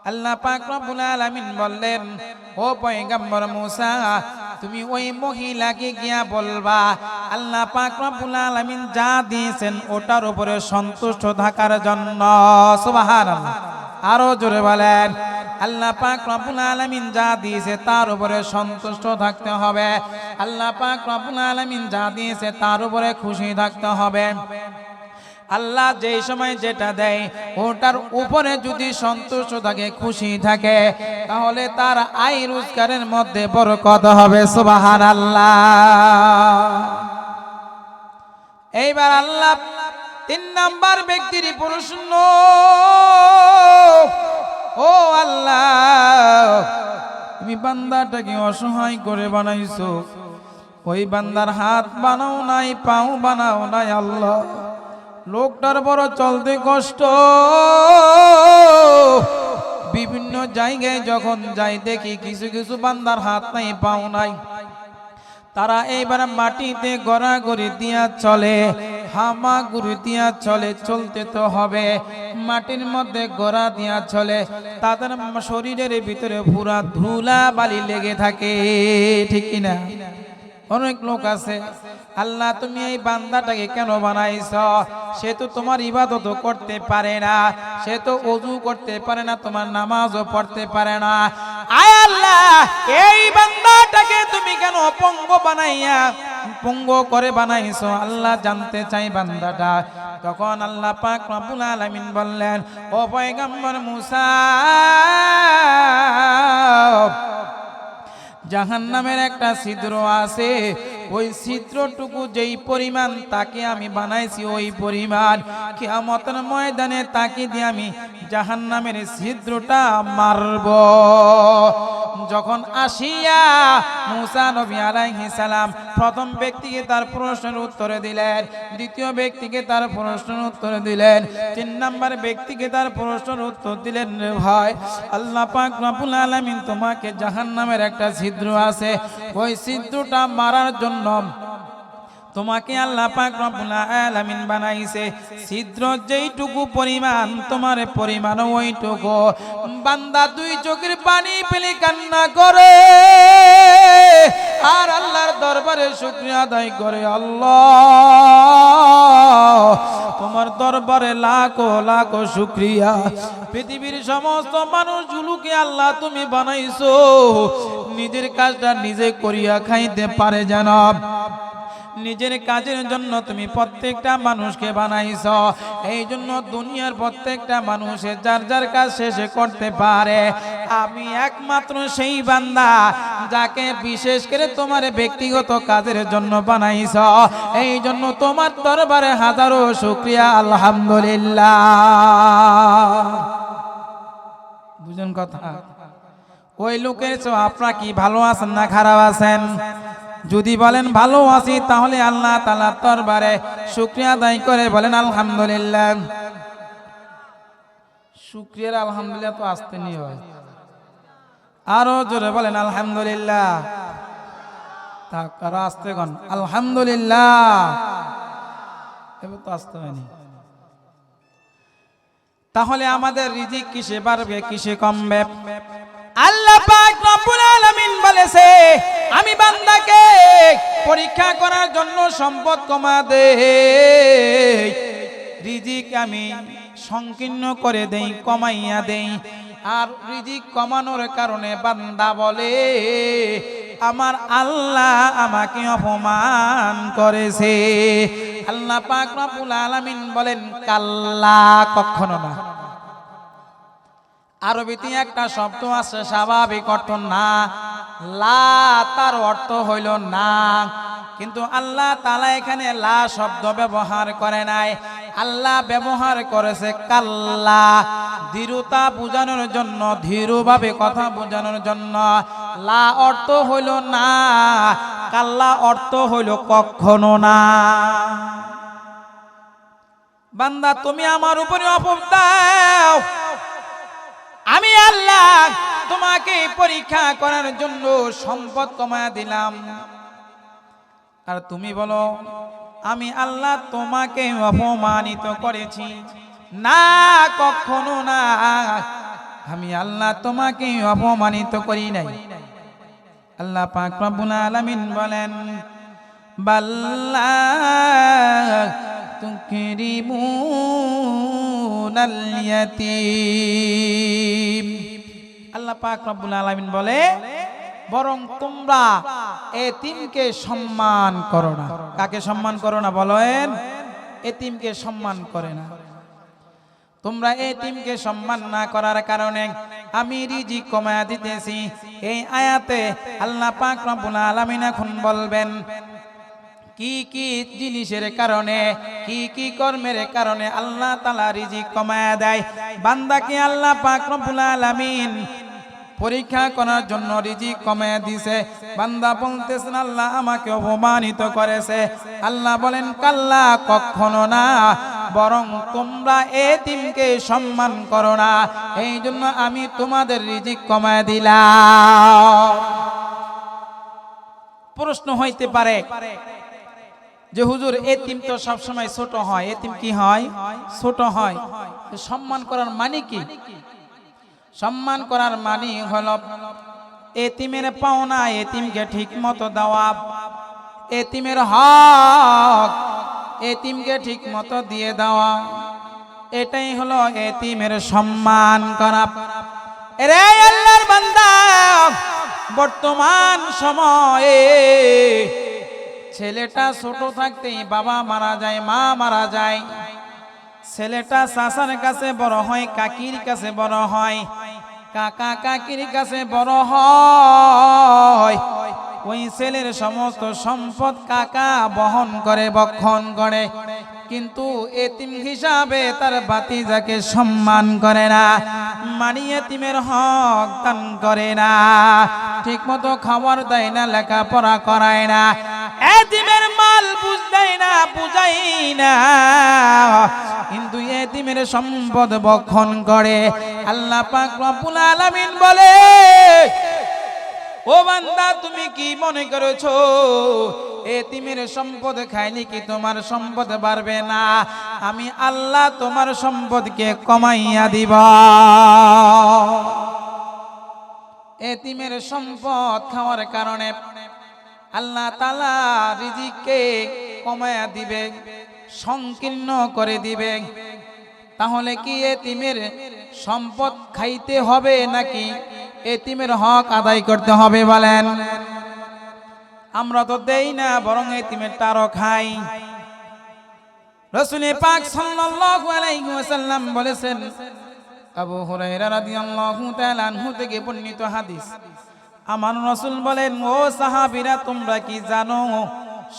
আল্লাহ পাক রব্বুল আলামিন বললেন, ও পয়গম্বর মুসা, তুমি ওই মহিলাকে গিয়া বলবা আল্লাহ পাক রব্বুল আলামিন যা দিয়েছেন ওটার উপরে সন্তুষ্ট থাকার জন্য। সুবহানাল্লাহ, আরো জোরে বলেন, আল্লাহ পাক রব্বুল আলামিন যা দিয়েছে তার উপরে সন্তুষ্ট থাকতে হবে। আল্লাহ পাক রব্বুল আলামিন যা দিয়েছে তার উপরে খুশি থাকতে হবে। আল্লাহ যেই সময় যেটা দেয় ওটার উপরে যদি সন্তুষ্ট থাকে, খুশি থাকে, তাহলে তার আয় রোজগারের মধ্যে বরকত হবে। সুবহানাল্লাহ। এইবার আল্লাহ তিন নাম্বার ব্যক্তির প্রশ্ন, ও আল্লাহ, তুমি বান্দাটাকে অসহায় করে বানাইছো, ওই বান্দার হাত বানাও নাই, পাও বানাও নাই। আল্লাহ, লোকটার বড় চলতে কষ্ট, বিভিন্ন জায়গায় যখন যাই দেখি কিছু কিছু বান্দার হাত নাই, পাও নাই, তারা এইবার মাটিতে গড়াগড়ি দিয়া চলে, হামাগুড়ি দিয়া চলে, চলতে তো হবে, মাটির মধ্যে গড়া দিয়া চলে, তাদের শরীরের ভিতরে পুরা ধুলা বালি লেগে থাকে, ঠিক কিনা? অনেক লোক আছে, আল্লাহ তুমি এই বান্দাটাকে কেন বানাইছ? সে তো তোমার ইবাদত করতে পারে না, সে তো ওযু করতে পারে না, তোমার নামাজও পড়তে পারে না। আয় আল্লাহ, এই বান্দাটাকে তুমি কেন পঙ্গু বানাইয়া পঙ্গু করে বানাইছো? আল্লাহ জানতে চাই বান্দাটা। তখন আল্লাহ পাক রব্বুল আলামিন বললেন, ও পয়গম্বর মুসা, জাহান্নামের একটা ছিদ্র আছে, ওই ছিদ্রটুকু যেই পরিমাণ তাকে আমি বানাইছি, ওই পরিমাণ কিয়ামতের ময়দানে তাকে দিয়ে আমি জাহান্নামের ছিদ্রটা মারব। যখন আসিয়া মুসা নবী আলাইহিস সালাম প্রথম ব্যক্তিকে তার প্রশ্নের উত্তর দিলেন, দ্বিতীয় ব্যক্তিকে তার প্রশ্নের উত্তর দিলেন, তিন নাম্বার ব্যক্তিকে তার প্রশ্নের উত্তর দিলেন, রে ভাই, আল্লাহ পাক রব্বুল আলামিন তোমাকে জাহান্নামের একটা ছিদ্র আছে, ওই ছিদ্রটা মারার জন্য তোমাকে আল্লাহ পাক রব্বুল আলামিন বানাইছে। ছিদ্র যেইটুকু পরিমাণ তোমার পরিমাণ ওইটুকু। বান্দা দুই চোখের পানি ফেলে কান্না করে আর আল্লাহর দরবারে শুকরিয়া আদায় করে, আল্লাহ তোমার দরবারে লাখো লাখো শুকরিয়া। পৃথিবীর সমস্ত মানুষগুলোকে আল্লাহ তুমি বানাইছো, নিজের কাজটা নিজে করিয়া খাইতে পারে যেন, নিজের কাজের জন্য তুমি প্রত্যেকটা মানুষকে বানাইছো, এই জন্য দুনিয়ার প্রত্যেকটা মানুষের যার যার কাজ শেষে করতে পারে। আমি একমাত্র সেই বান্দা যাকে বিশেষ করে তোমার ব্যক্তিগত কাজের জন্য বানাইছো, এই জন্য তোমার দরবারে হাজারো শুকরিয়া, আলহামদুলিল্লাহ। বুঝুন কথা। ওই লোকের চেয়ে আপনারা কি ভালো আছেন না খারাপ আছেন? যদি বলেন ভালো আছি, তাহলে আল্লাহ তাআলার দরবারে শুকরিয়া আদায় করে বলেন আলহামদুলিল্লাহ। শুকরিয়ার আলহামদুলিল্লাহ তো আসতে নি হয়, আরো জোরে বলেন আলহামদুলিল্লাহ। তারা আসতে গন আলহামদুলিল্লাহ, এবার তো আসতে হয়নি। তাহলে আমাদের রিজিক কিসে বাড়বে কিসে কমবে? আল্লাহ পাক রব্বুল আলামিন বলেছে, আমি বান্দাকে পরীক্ষা করার জন্য সম্পদ কমা দেই, রিজিক আমি সংকীর্ণ করে দেই, কমাইয়া দেই। আর রিজিক কমানোর কারণে বান্দা বলে আমার আল্লাহ আমাকে অপমান করেছে। আল্লাহ পাক রব্বুল আলামিন বলেন কাল্লা, কখনো না। আরবিতে একটা শব্দ আছে স্বাভাবিক অর্থ না, লা তার অর্থ হইল না, কিন্তু আল্লাহ তাআলা এখানে লা শব্দ ব্যবহার করে নাই, আল্লাহ ব্যবহার করেছে কাল্লা, দৃঢ়তা বোঝানোর জন্য, ধীরভাবে কথা বোঝানোর জন্য। লা অর্থ হইল না, কাল্লা অর্থ হইল কখনো না। বান্দা তুমি আমার উপরে অপবাদ দাও, আমি আল্লাহ তোমাকে পরীক্ষা করার জন্য সম্পদ কমায়া দিলাম, আর তুমি বলো আমি আল্লাহ তোমাকে অপমানিত করেছি। না, কখনো না, আমি আল্লাহ তোমাকে অপমানিত করি নাই। আল্লাহ পাক রব্বুল আলামিন বলেন বাল্লা তুকরিমুনাল ইয়াতীম। আল্লাহ পাক রব্বুল আলামিন বলে বরং তোমরা এতিমকে সম্মান করো না। কাকে সম্মান করো না বলেন? এতিমকে সম্মান করে না। তোমরা এতিমকে সম্মান না করার কারণে আমি রিজিক কমায়া দিতেছি। এই আয়াতে আল্লাহ পাক রব্বুল আলামিন এখন বলবেন কি কি জিনিসের কারণে, কি কি কর্মের কারণে আল্লাহ তাআলা রিজিক কমায়া দেয়। বান্দাকে আল্লাহ পাক রব্বুল আলামিন পরীক্ষা করার জন্য রিজিক কমায়া দিয়েছে। বান্দা বলতেছেন আল্লাহ আমাকে অপমানিত করেছে। আল্লাহ বলেন কাল্লা, কখনো না, বরং তোমরা এতিমকে সম্মান করো না, এই জন্য আমি তোমাদের রিজিক কমায়া দিলাম। প্রশ্ন হইতে পারে যে হুজুর এতিম তো সবসময় ছোট হয়, এতিম কি হয়? ছোট হয়। সম্মান করার মানে কি? সম্মান করার মানে হলো এতিমের পাওনা এতিমকে ঠিক মতো দেওয়া, এতিমের হক এতিমকে ঠিক মতো দিয়ে দেওয়া, এটাই হলো এতিমের সম্মান করা। রে আল্লাহর বান্দা, বর্তমান সময়ে ছেলেটা ছোট থাকতেই বাবা মারা যায়, মা মারা যায়। ছেলেটা চাচার কাছে বড় হয়, কাকির কাছে বড় হয়, কাকা কাকির কাছে বড় হয়। ওই ছেলের সমস্ত সম্পদ কাকা বহন করে, বক্ষণ করে, কিন্তু এতিম হিসাবে তার ভাতিজাকে সম্মান করে না, মানে এতিমের হক দান করে না, ঠিক মতো খাবার দেয় না, লেখাপড়া করায় না, এতিমের মাল বুঝ দেয় না, বুঝাই না, কিন্তু এতিমের সম্পদ বক্ষণ করে। আল্লাহ পাক রব্বুল আলামিন বলে ও বান্দা তুমি কি মনে করেছো এতিমের সম্পদ খাইলে কি তোমার সম্পদ বাড়বে না? আমি আল্লাহ তোমার সম্পদকে কমাইয়া দিব। এতিমের সম্পদ খাওয়ার কারণে আল্লাহ তাআলা রিজিককে কমাইয়া দিবে, সংকীর্ণ করে দিবে। তাহলে কি এতিমের সম্পদ খাইতে হবে নাকি এতিমের হক আদায় করতে হবে বলেন? আমরা তো দেই না, বরং এতিমের টারও খাই। রাসূল পাক সাল্লাল্লাহু আলাইহি ওয়াসাল্লাম বলেছেন, আবু হুরায়রা রাদিয়াল্লাহু তাআলা আনহু থেকে বর্ণিত হাদিস, আমার রাসূল বলেন, ও সাহাবীরা তোমরা কি জানো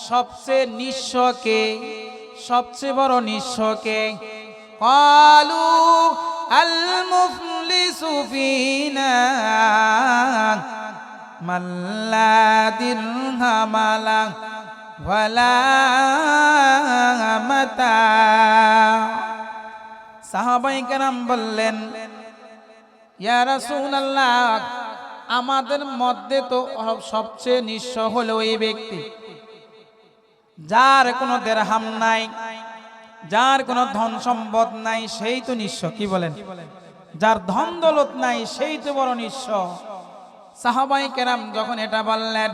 সবচেয়ে নিঃস্ব কে, সবচেয়ে বড় নিঃস্ব কে? ক্বালু আল মুফলিসু ফিনা মাল্লা দিরহামালা ওয়ালা মাতা। সাহাবায়ে কেরাম বললেন, ইয়া রাসূলুল্লাহ, আমাদের মধ্যে তো সবচেয়ে নিঃস্ব হলো ওই ব্যক্তি যার কোনো দিরহাম নাই, যার কোনো ধন সম্পদ নাই, সেই তো নিঃস্ব। কি বলেন? যার ধন দৌলত নাই সেই তো বড় নিঃস্ব। সাহাবায়ে কেরাম যখন এটা বললেন,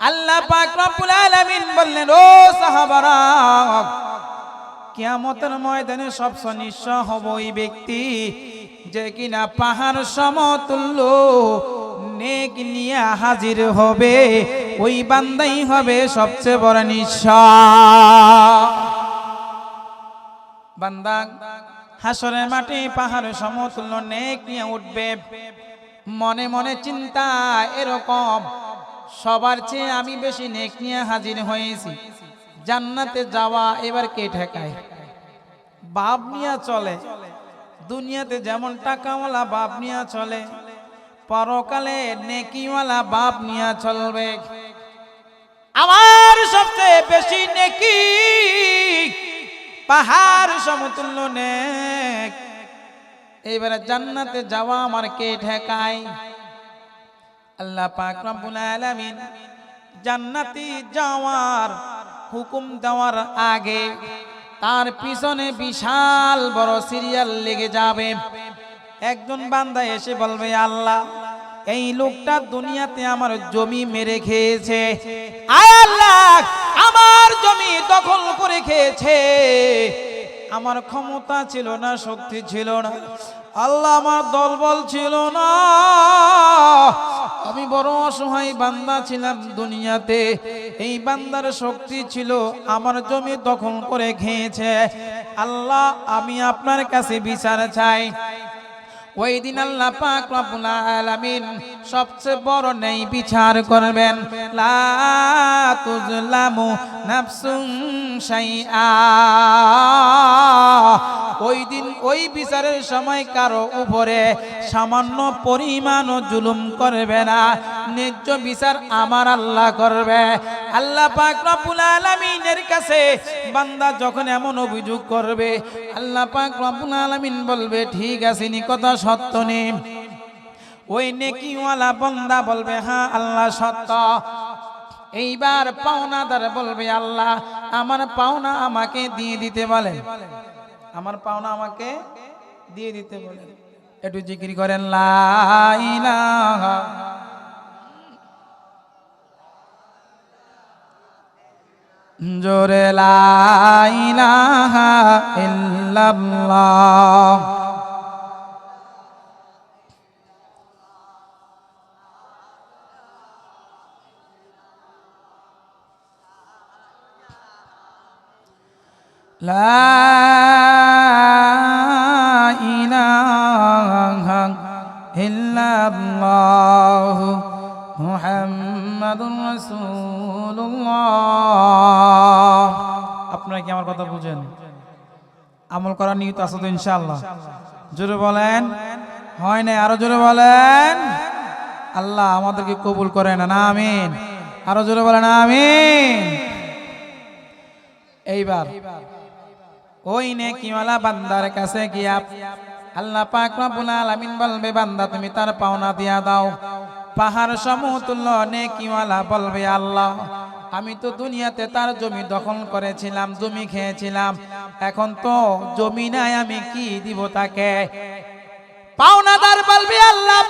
আল্লাহ পাক রব্বুল আলামিন বললেন, ও সাহাবারা, কিয়ামতের ময়দানে সবচেয়ে নিঃস্ব হবে ওই ব্যক্তি যে কিনা পাহাড় সমতুল্য নেক নিয়ে হাজির হবে, ওই বান্দাই হবে সবচেয়ে বড় নিঃস্ব। বান্দা হাসরের মাঠে পাহাড় সমতুল্য নেক নিয়ে উঠবে, মনে মনে চিন্তা এরকম, সবার চেয়ে আমি বেশি নেক নিয়ে হাজির হয়েছি, জান্নাতে যাওয়া এবার কে ঠেকায়? বাপ নিয়ে চলে, দুনিয়াতে যেমন টাকাওয়ালা বাপ নিয়ে চলে, পরকালে নেকিওয়ালা বাপ নিয়ে চলবে। আমার সবচেয়ে বেশি নেকি, পাহাড় সমতুল্য নেক, এইবারে জান্নাতে যাওয়া আমার কে ঠেকায়? আল্লাহ পাক রব্বুল আলামিন জান্নাতে যাওয়ার হুকুম দেওয়ার আগে তার পিছনে বিশাল বড় সিরিয়াল লেগে যাবে। একজন বান্দা এসে বলবে, আল্লাহ, এই লোকটা দুনিয়াতে আমার জমি মেরে খেয়েছে, আয় আল্লাহ, আমার জমি দখল করে খেয়েছে, আমার ক্ষমতা ছিল না, শক্তি ছিল না, আল্লাহ আমার দলবল ছিল না, আমি বড় অসহায় বান্দা ছিলাম দুনিয়াতে, এই বান্দার শক্তি ছিল, আমার জমি দখল করে খেয়েছে, আল্লাহ আমি আপনার কাছে বিচার চাই। ওই দিন আল্লাহ পাক রব্বুল আলামিন সবচেয়ে বড় ন্যায় বিচার করবেন, লা তুজলামু নাফসুন শাইআ। ওই দিন ওই বিচারের সময় কারো উপরে সামান্য পরিমাণও জুলুম করবে না, ন্যায্য বিচার আমার আল্লাহ করবে। আল্লাহ পাক রব্বুল আলামিনের কাছে বান্দা যখন এমন অভিযোগ করবে, আল্লাহ পাক রব্বুল আলামিন বলবে, ঠিক আছে, নি কথা সত্য নেই। ওই নেকিওয়ালা বান্দা বলবে, হ্যাঁ আল্লাহ সত্য। এইবার পাওনাদার বলবে, আল্লাহ আমার পাওনা আমাকে দিয়ে দিতে বলেন, আমার পাওনা আমাকে দিয়ে দিতে বলেন। একটু জিকির করেন, লা ইলাহা, জোরে লা ইলাহা ইল্লাল্লাহ। লা ইলাহা ইল্লাল্লাহ মুহাম্মাদুর রাসূলুল্লাহ। আপনারা কি আমার কথা বুঝেন? আমল করার নিয়ত আছে তো ইনশাআল্লাহ? জোরে বলেন, হয় না? আরো জোরে বলেন, আল্লাহ আমাদেরকে কবুল করেন না, আমিন। আরো জোরে বলেন, আমিন। এইবার ওই নেকিওয়ালা বান্দার কাছে গিয়া আল্লাহ পাক রব্বুল আলামিন বলবে, বান্দা তুমি তার পাওনা দিয়া দাও। পাহাড় সমতুল্য নেকিওয়ালা বলবে, আল্লাহ আমি তো দুনিয়াতে তার জমি দখল করেছিলাম, জমি খেয়েছিলাম, এখন তো জমি নাই, আমি কি দিব তাকে? পাওনাদার বলবে, আল্লাহ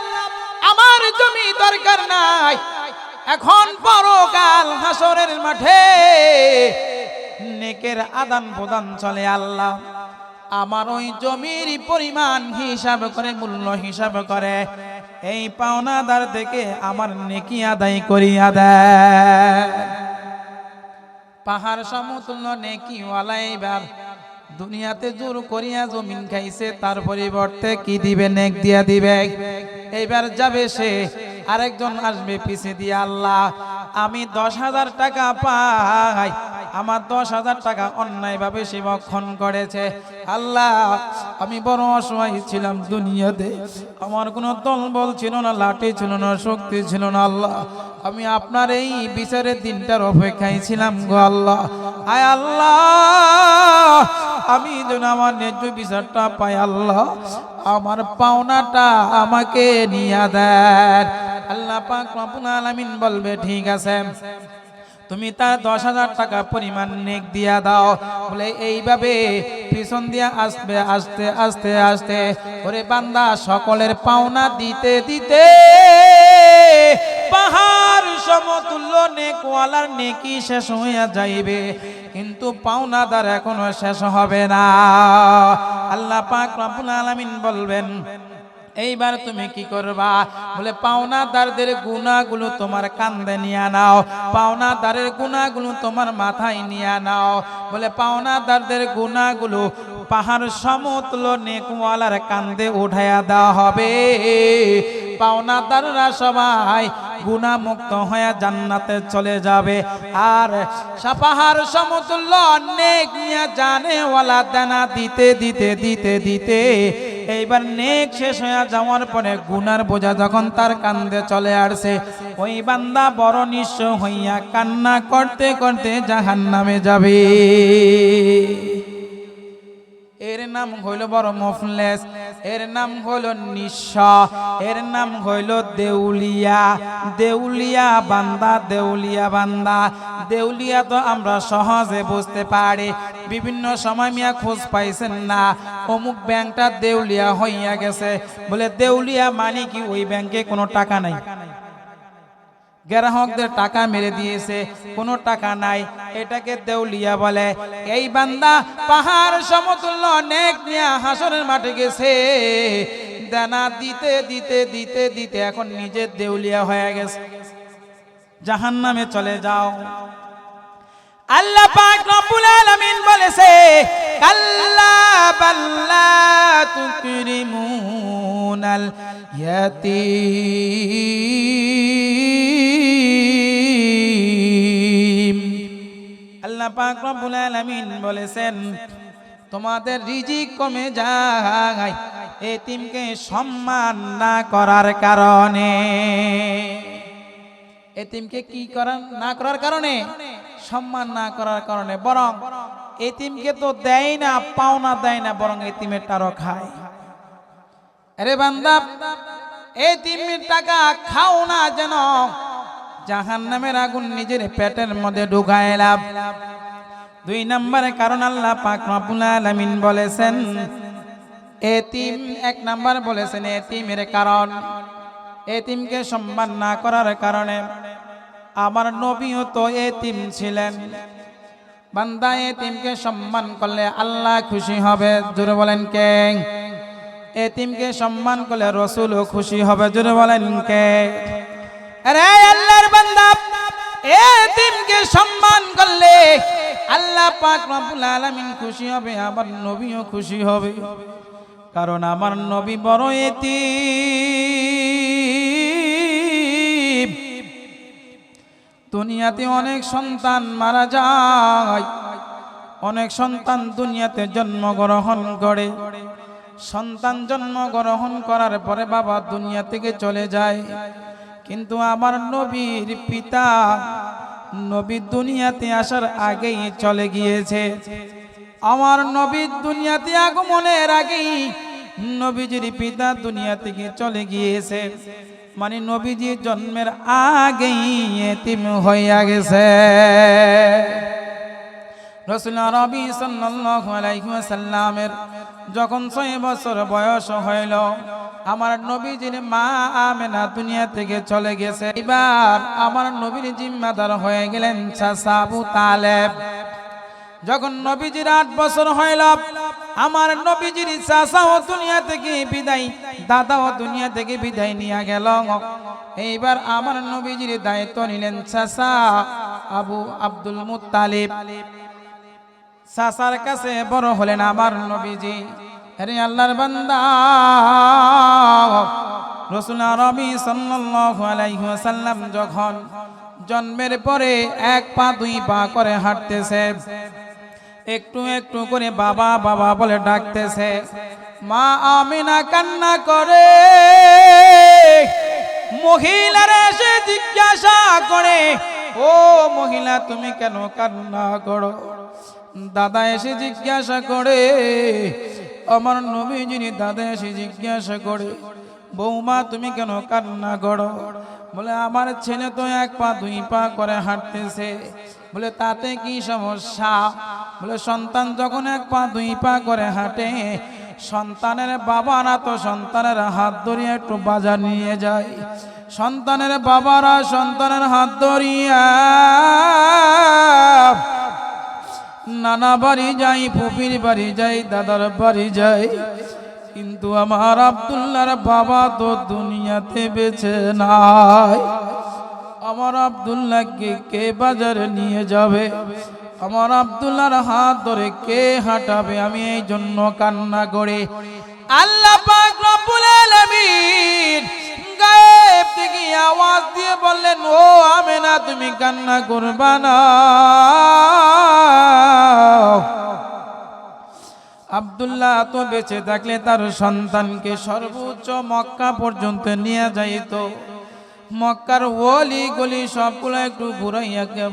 আমার জমি দরকার নাই, এখন পরকাল হাসরের মাঠে নেকের আদান প্রদান চলে, আল্লাহ আমার ওই জমির পরিমাণ হিসাব করে, মূল্য হিসাব করে এই পাওনাদার থেকে আমার নেকি আদায় করিয়া দেয়। পাহাড় সমতুল্য নেকিওয়ালা এইবার দুনিয়াতে জোর করিয়া জমিন খাইছে, তার পরিবর্তে কি দিবে? নেক দিয়া দিবে। এইবার যাবে সে, আরেকজন আসবে পিছে দিয়ে, আল্লাহ আমি 10,000 টাকা পাই, আমার 10,000 টাকা অন্যায়ভাবে সে ভক্ষণ করেছে। আল্লাহ আমি বড় অসহায় ছিলাম দুনিয়াতে, আমার কোনো দলবল ছিল না, লাঠি ছিল না, শক্তি ছিল না। আল্লাহ আমি আপনার এই বিচারের দিনটার অপেক্ষায় ছিলাম গো আল্লাহ। আয় আল্লাহ আমি যেন আমার ন্যায্য বিচারটা পাই, আল্লাহ আমার পাওনাটা আমাকে নিয়ে দেন। আল্লাহ পাক রব্বুল আলামিন বলবে ঠিক আছে, তুমি তার 10,000 টাকা পরিমাণ নেক দিয়া দাও। বলে এইভাবে পিছন দিয়া আসবে, আস্তে আস্তে আস্তে ওরে বান্দা সকলের পাওনা দিতে দিতে পাহাড় সমতুল্য নেকওয়ালার নেকি শেষ হইয়া যাইবে, কিন্তু পাওনাদার এখনো শেষ হবে না। আল্লাহ পাক রব্বুল আলামিন বলবেন এইবার তুমি কি করবা? বলে পাওনাদারদের গুনাহগুলো তোমার কাঁধে নিয়ে নাও, পাওনাদারের গুনাহগুলো তোমার মাথায় নিয়ে নাও। বলে পাওনাদারদের গুনাহগুলো পাহাড় সমতুল্য নেকওয়ালার কাঁধে উঠাইয়া দেওয়া হবে। পাওনাদাররা সবাই গুনাহমুক্ত হয়ে জান্নাতে চলে যাবে। আর পাহাড় সমতুল্য নেক নিয়ে জানেওয়ালা দানা দিতে দিতে দিতে দিতে এইবার নেক শেষ হয়ে যাওয়ার পরে গুনার বোঝা যখন তার কাঁধে চলে আসছে, ওই বান্দা বড় নিঃস্ব হইয়া কান্না করতে করতে জাহান্নামে যাবে। এর নাম হইল বড় মুফলিস, এর নাম হইল নিঃস্ব, এর নাম হইল দেউলিয়া। দেউলিয়া বান্দা, দেউলিয়া বান্দা। দেউলিয়া তো আমরা সহজে বুঝতে পারি, বিভিন্ন সময় মিয়া খোঁজ পাইছেন না অমুক ব্যাংকটা দেউলিয়া হইয়া গেছে। বলে দেউলিয়া মানে কি? ওই ব্যাংকে কোনো টাকা নাই, গ্রাহকদের টাকা মেরে দিয়েছে, কোনো টাকা নাই, এটাকে দেউলিয়া বলে। এই বান্দা পাহাড় সমতুল্য নেক নিয়ে হাসরের মাঠে গেছে, দানা দিতে দিতে দিতে দিতে এখন নিজে দেউলিয়া হয়ে গেছে, জাহান্নামে চলে যাও। আল্লাহ পাক রব্বুল আলামিন বলেছে কাল্লা বাল্লা তুকরিমুনাল ইয়াতীম। আল্লাহ পাক রব্বুল আলামিন বলেছেন তোমাদের রিজিক কমে যায় এতিমকে সম্মান না করার কারণে। এতিমকে কি করার না করার কারণে? সম্মান না করার কারণে। বরং এতিমকে তো দেয় না, পাওনা দেয় না, বরং এতিমের টাকা খায়। আরে বান্দা এতিমের টাকা খাও না যেন জাহান্নামের আগুন নিজের পেটের মধ্যে ঢুকায় লাভ। 2 নম্বরে কারণ আল্লাহ পাক রব্বুল আলামিন বলেছেন এতিম, 1 নাম্বার বলেছেন এতিমের কারণ, এতিমকে সম্মান না করার কারণে। আমার নবীও তো এতিম ছিলেন। বান্দা এতিমকে সম্মান করলে আল্লাহ খুশি হবে, জোরে বলেন কে? এতিমকে সম্মান করলে রাসূলও খুশি হবে, জোরে বলেন কে? আরে আল্লাহর বান্দা এতিমকে সম্মান করলে আল্লাহ পাক রব্বুল আলামিন খুশি হবে, আমার নবীও খুশি হবে। কারণ আমার নবী বড় এতিম। দুনিয়াতে অনেক সন্তান মারা যায়, অনেক সন্তান দুনিয়াতে জন্মগ্রহণ করে। সন্তান জন্মগ্রহণ করার পরে বাবা দুনিয়া থেকে চলে যায়, কিন্তু আমার নবীর পিতা নবী দুনিয়াতে আসার আগেই চলে গিয়েছে। আমার নবী দুনিয়াতে আগমনের আগেই নবীজির পিতা দুনিয়া থেকে চলে গিয়েছে, মানে নবীজি জন্মের আগেই এতিম হইয়া গেছে। রাসূল আরবি সাল্লাল্লাহু আলাইহি ওয়াসাল্লামের যখন 6 বছর বয়স হইল, আমার নবীজির মা আমেনা দুনিয়া থেকে চলে গেছে। এবার আমার নবীর জিম্মাদার হয়ে গেলেন চাচা আবু তালেব। যখন নবীজির 8 বছর হইল, আমার নবীজির চাচাও দুনিয়া থেকে বিদায়, দাদাও দুনিয়া থেকে বিদায় নিয়ে গেল। এইবার আমার নবীজির দায়িত্ব নিলেন চাচা আবু আব্দুল মুত্তালিব। চাচার কাছে বড় হলেন আমার নবীজি। আরে আল্লাহর বান্দা, রাসূল আরবি সাল্লাল্লাহু আলাইহি ওয়াসাল্লাম যখন জন্মের পরে এক পা দুই পা করে হাঁটতেছে, একটু একটু করে বাবা বাবা বলে ডাকতেছে। মা আমিনা কান্না করে, মহিলারা এসে জিজ্ঞাসা করে, ও মহিলা তুমি কেন কান্না করো? দাদা এসে জিজ্ঞাসা করে, আমার নবীজির দাদা এসে জিজ্ঞাসা করে, বৌমা তুমি কেন কান্না করো? বলে আমার ছেলে তো এক পা দুই পা করে হাঁটতেছে। বলে তাতে কি সমস্যা? বলে সন্তান যখন এক পা দুই পা করে হাঁটে, সন্তানের বাবারা তো সন্তানের হাত ধরিয়ে একটু বাজার নিয়ে যায়। সন্তানের বাবারা সন্তানের হাত ধরিয়া নানা বাড়ি যাই, ফুপির বাড়ি যাই, দাদার বাড়ি যাই। কিন্তু আমার আব্দুল্লাহর বাবা তো দুনিয়াতে বেঁচে নাই। আমার আব্দুল্লাহকে কে বাজারে নিয়ে যাবে? আমার আব্দুল্লাহর হাত ধরে কে হাঁটাবে? আমি এই জন্য কান্না করি। আল্লাহ পাক রব্বুল আলামিন গায়েব থেকে আওয়াজ দিয়ে বললেন, ও আমেনা তুমি কান্না করবা না। আব্দুল্লাহ তো বেঁচে থাকলে তার সন্তানকে সর্বোচ্চ মক্কা পর্যন্ত নিয়ে যাইত। মক্কার ওলি গলি সবগুলো একটু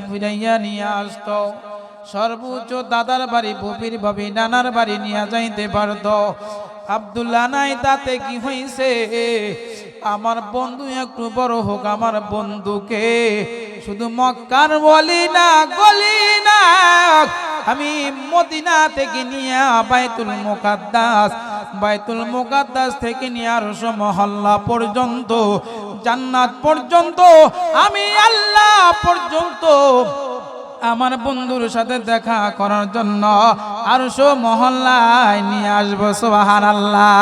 ফিরাইয়া নিয়ে আসতো। সর্বোচ্চ দাদার বাড়ি, ফুপির বাড়ি, নানার বাড়ি নিয়ে যাইতে পারত। আব্দুল্লাহ নাই, তাতে কি হয়েছে? আমার বন্ধু একটু বড় হোক, আমার বন্ধুকে শুধু মক্কার ওলি না গলি না, আমি মদিনা থেকে নিয়ে বাইতুল মুকাদ্দাস থেকে নিয়ে আরশ মহল্লা পর্যন্ত, জান্নাত পর্যন্ত, আমি আল্লাহ পর্যন্ত আমার বন্ধুর সাথে দেখা করার জন্য আরশ মহল্লায় নিয়ে আসবো। সুবহানাল্লাহ।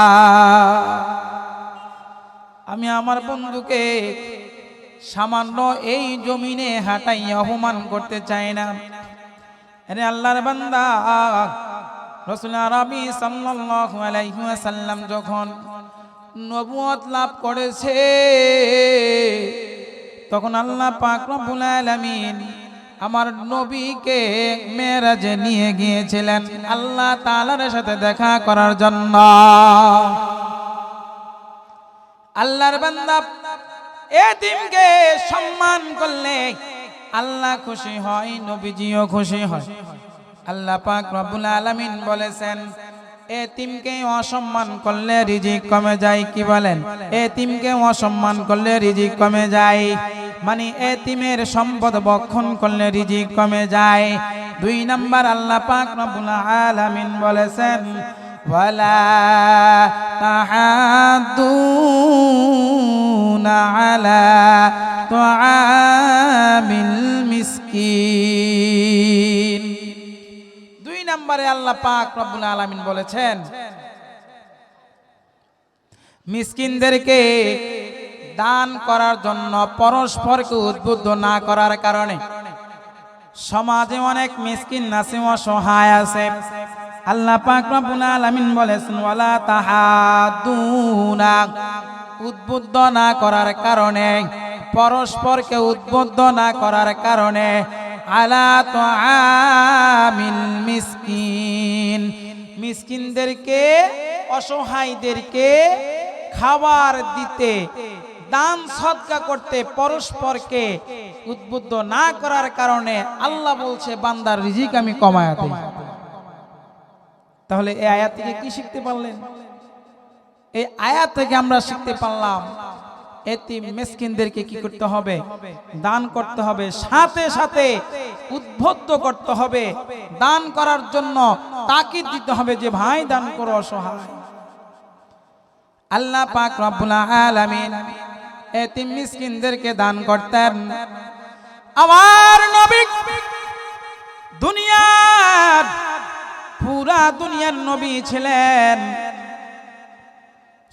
আমি আমার বন্ধুকে সামান্য এই জমিনে হাঁটাইয়া অপমান করতে চাই না। আরে আল্লাহর বান্দা, রাসূল আরবি সাল্লাল্লাহু আলাইহি ওয়াসাল্লাম যখন নবুয়ত লাভ করেছে, তখন আল্লাহ পাক রব্বুল আলামিন আমার নবীকে মেরাজে নিয়ে গিয়েছিলেন আল্লাহ তাআলার সাথে দেখা করার জন্য। আল্লাহর বান্দা, এতিমকে সম্মান করলে আল্লাহ খুশি হয়, নবীজিও খুশি হয়। আল্লাহ পাক রব্বুল আলামিন বলেছেন, এতিমকে অসম্মান করলে রিজিক কমে যায়। কি বলেন? এতিমকে অসম্মান করলে রিজিক কমে যায়, মানে এতিমের সম্পদ ভক্ষণ করলে রিজিক কমে যায়। 2 নাম্বার আল্লাহ পাক রব্বুল আলামিন বলেছেন, ওয়ালা তাহাদুনা আলা তুআমিল মিসকিন। 2 নম্বরে আল্লাহ পাক রব্বুল আলামিন বলেছেন, মিসকিনদেরকে দান করার জন্য পরস্পরকে উদ্বুদ্ধ না করার কারণে সমাজে অনেক মিসকিন আছে, অসহায় আছে। আল্লাহ পাক রব্বুল আলামিন বলেছেন, ওয়ালা তাহাদুনা, উদ্বুদ্ধ না করার কারণে, পরস্পরকে উদ্বুদ্ধ না করার কারণে, আলা তুআমিল মিসকিন, মিসকিনদেরকে, অসহায়দেরকে খাবার দিতে, দান সদকা করতে পরস্পরকে উদ্বুদ্ধ না করার কারণে আল্লাহ বলছে বান্দার রিজিক আমি কমায়া দেই। তাহলে এই আয়াত থেকে কি শিখতে পারলেন? এই আয়াত থেকে আমরা শিখতে পারলাম এতিম মিসকিনদেরকে কি করতে হবে? দান করতে হবে, সাথে সাথে উদ্বুদ্ধ করতে হবে, দান করার জন্য তাকিদ দিতে হবে যে ভাই দান করো অসহায়। আল্লাহ পাক রব্বুল আলামিন এতিম মিসকিনদেরকে দান করতেন। আমার নবী দুনিয়ার, পুরা দুনিয়ার নবী ছিলেন।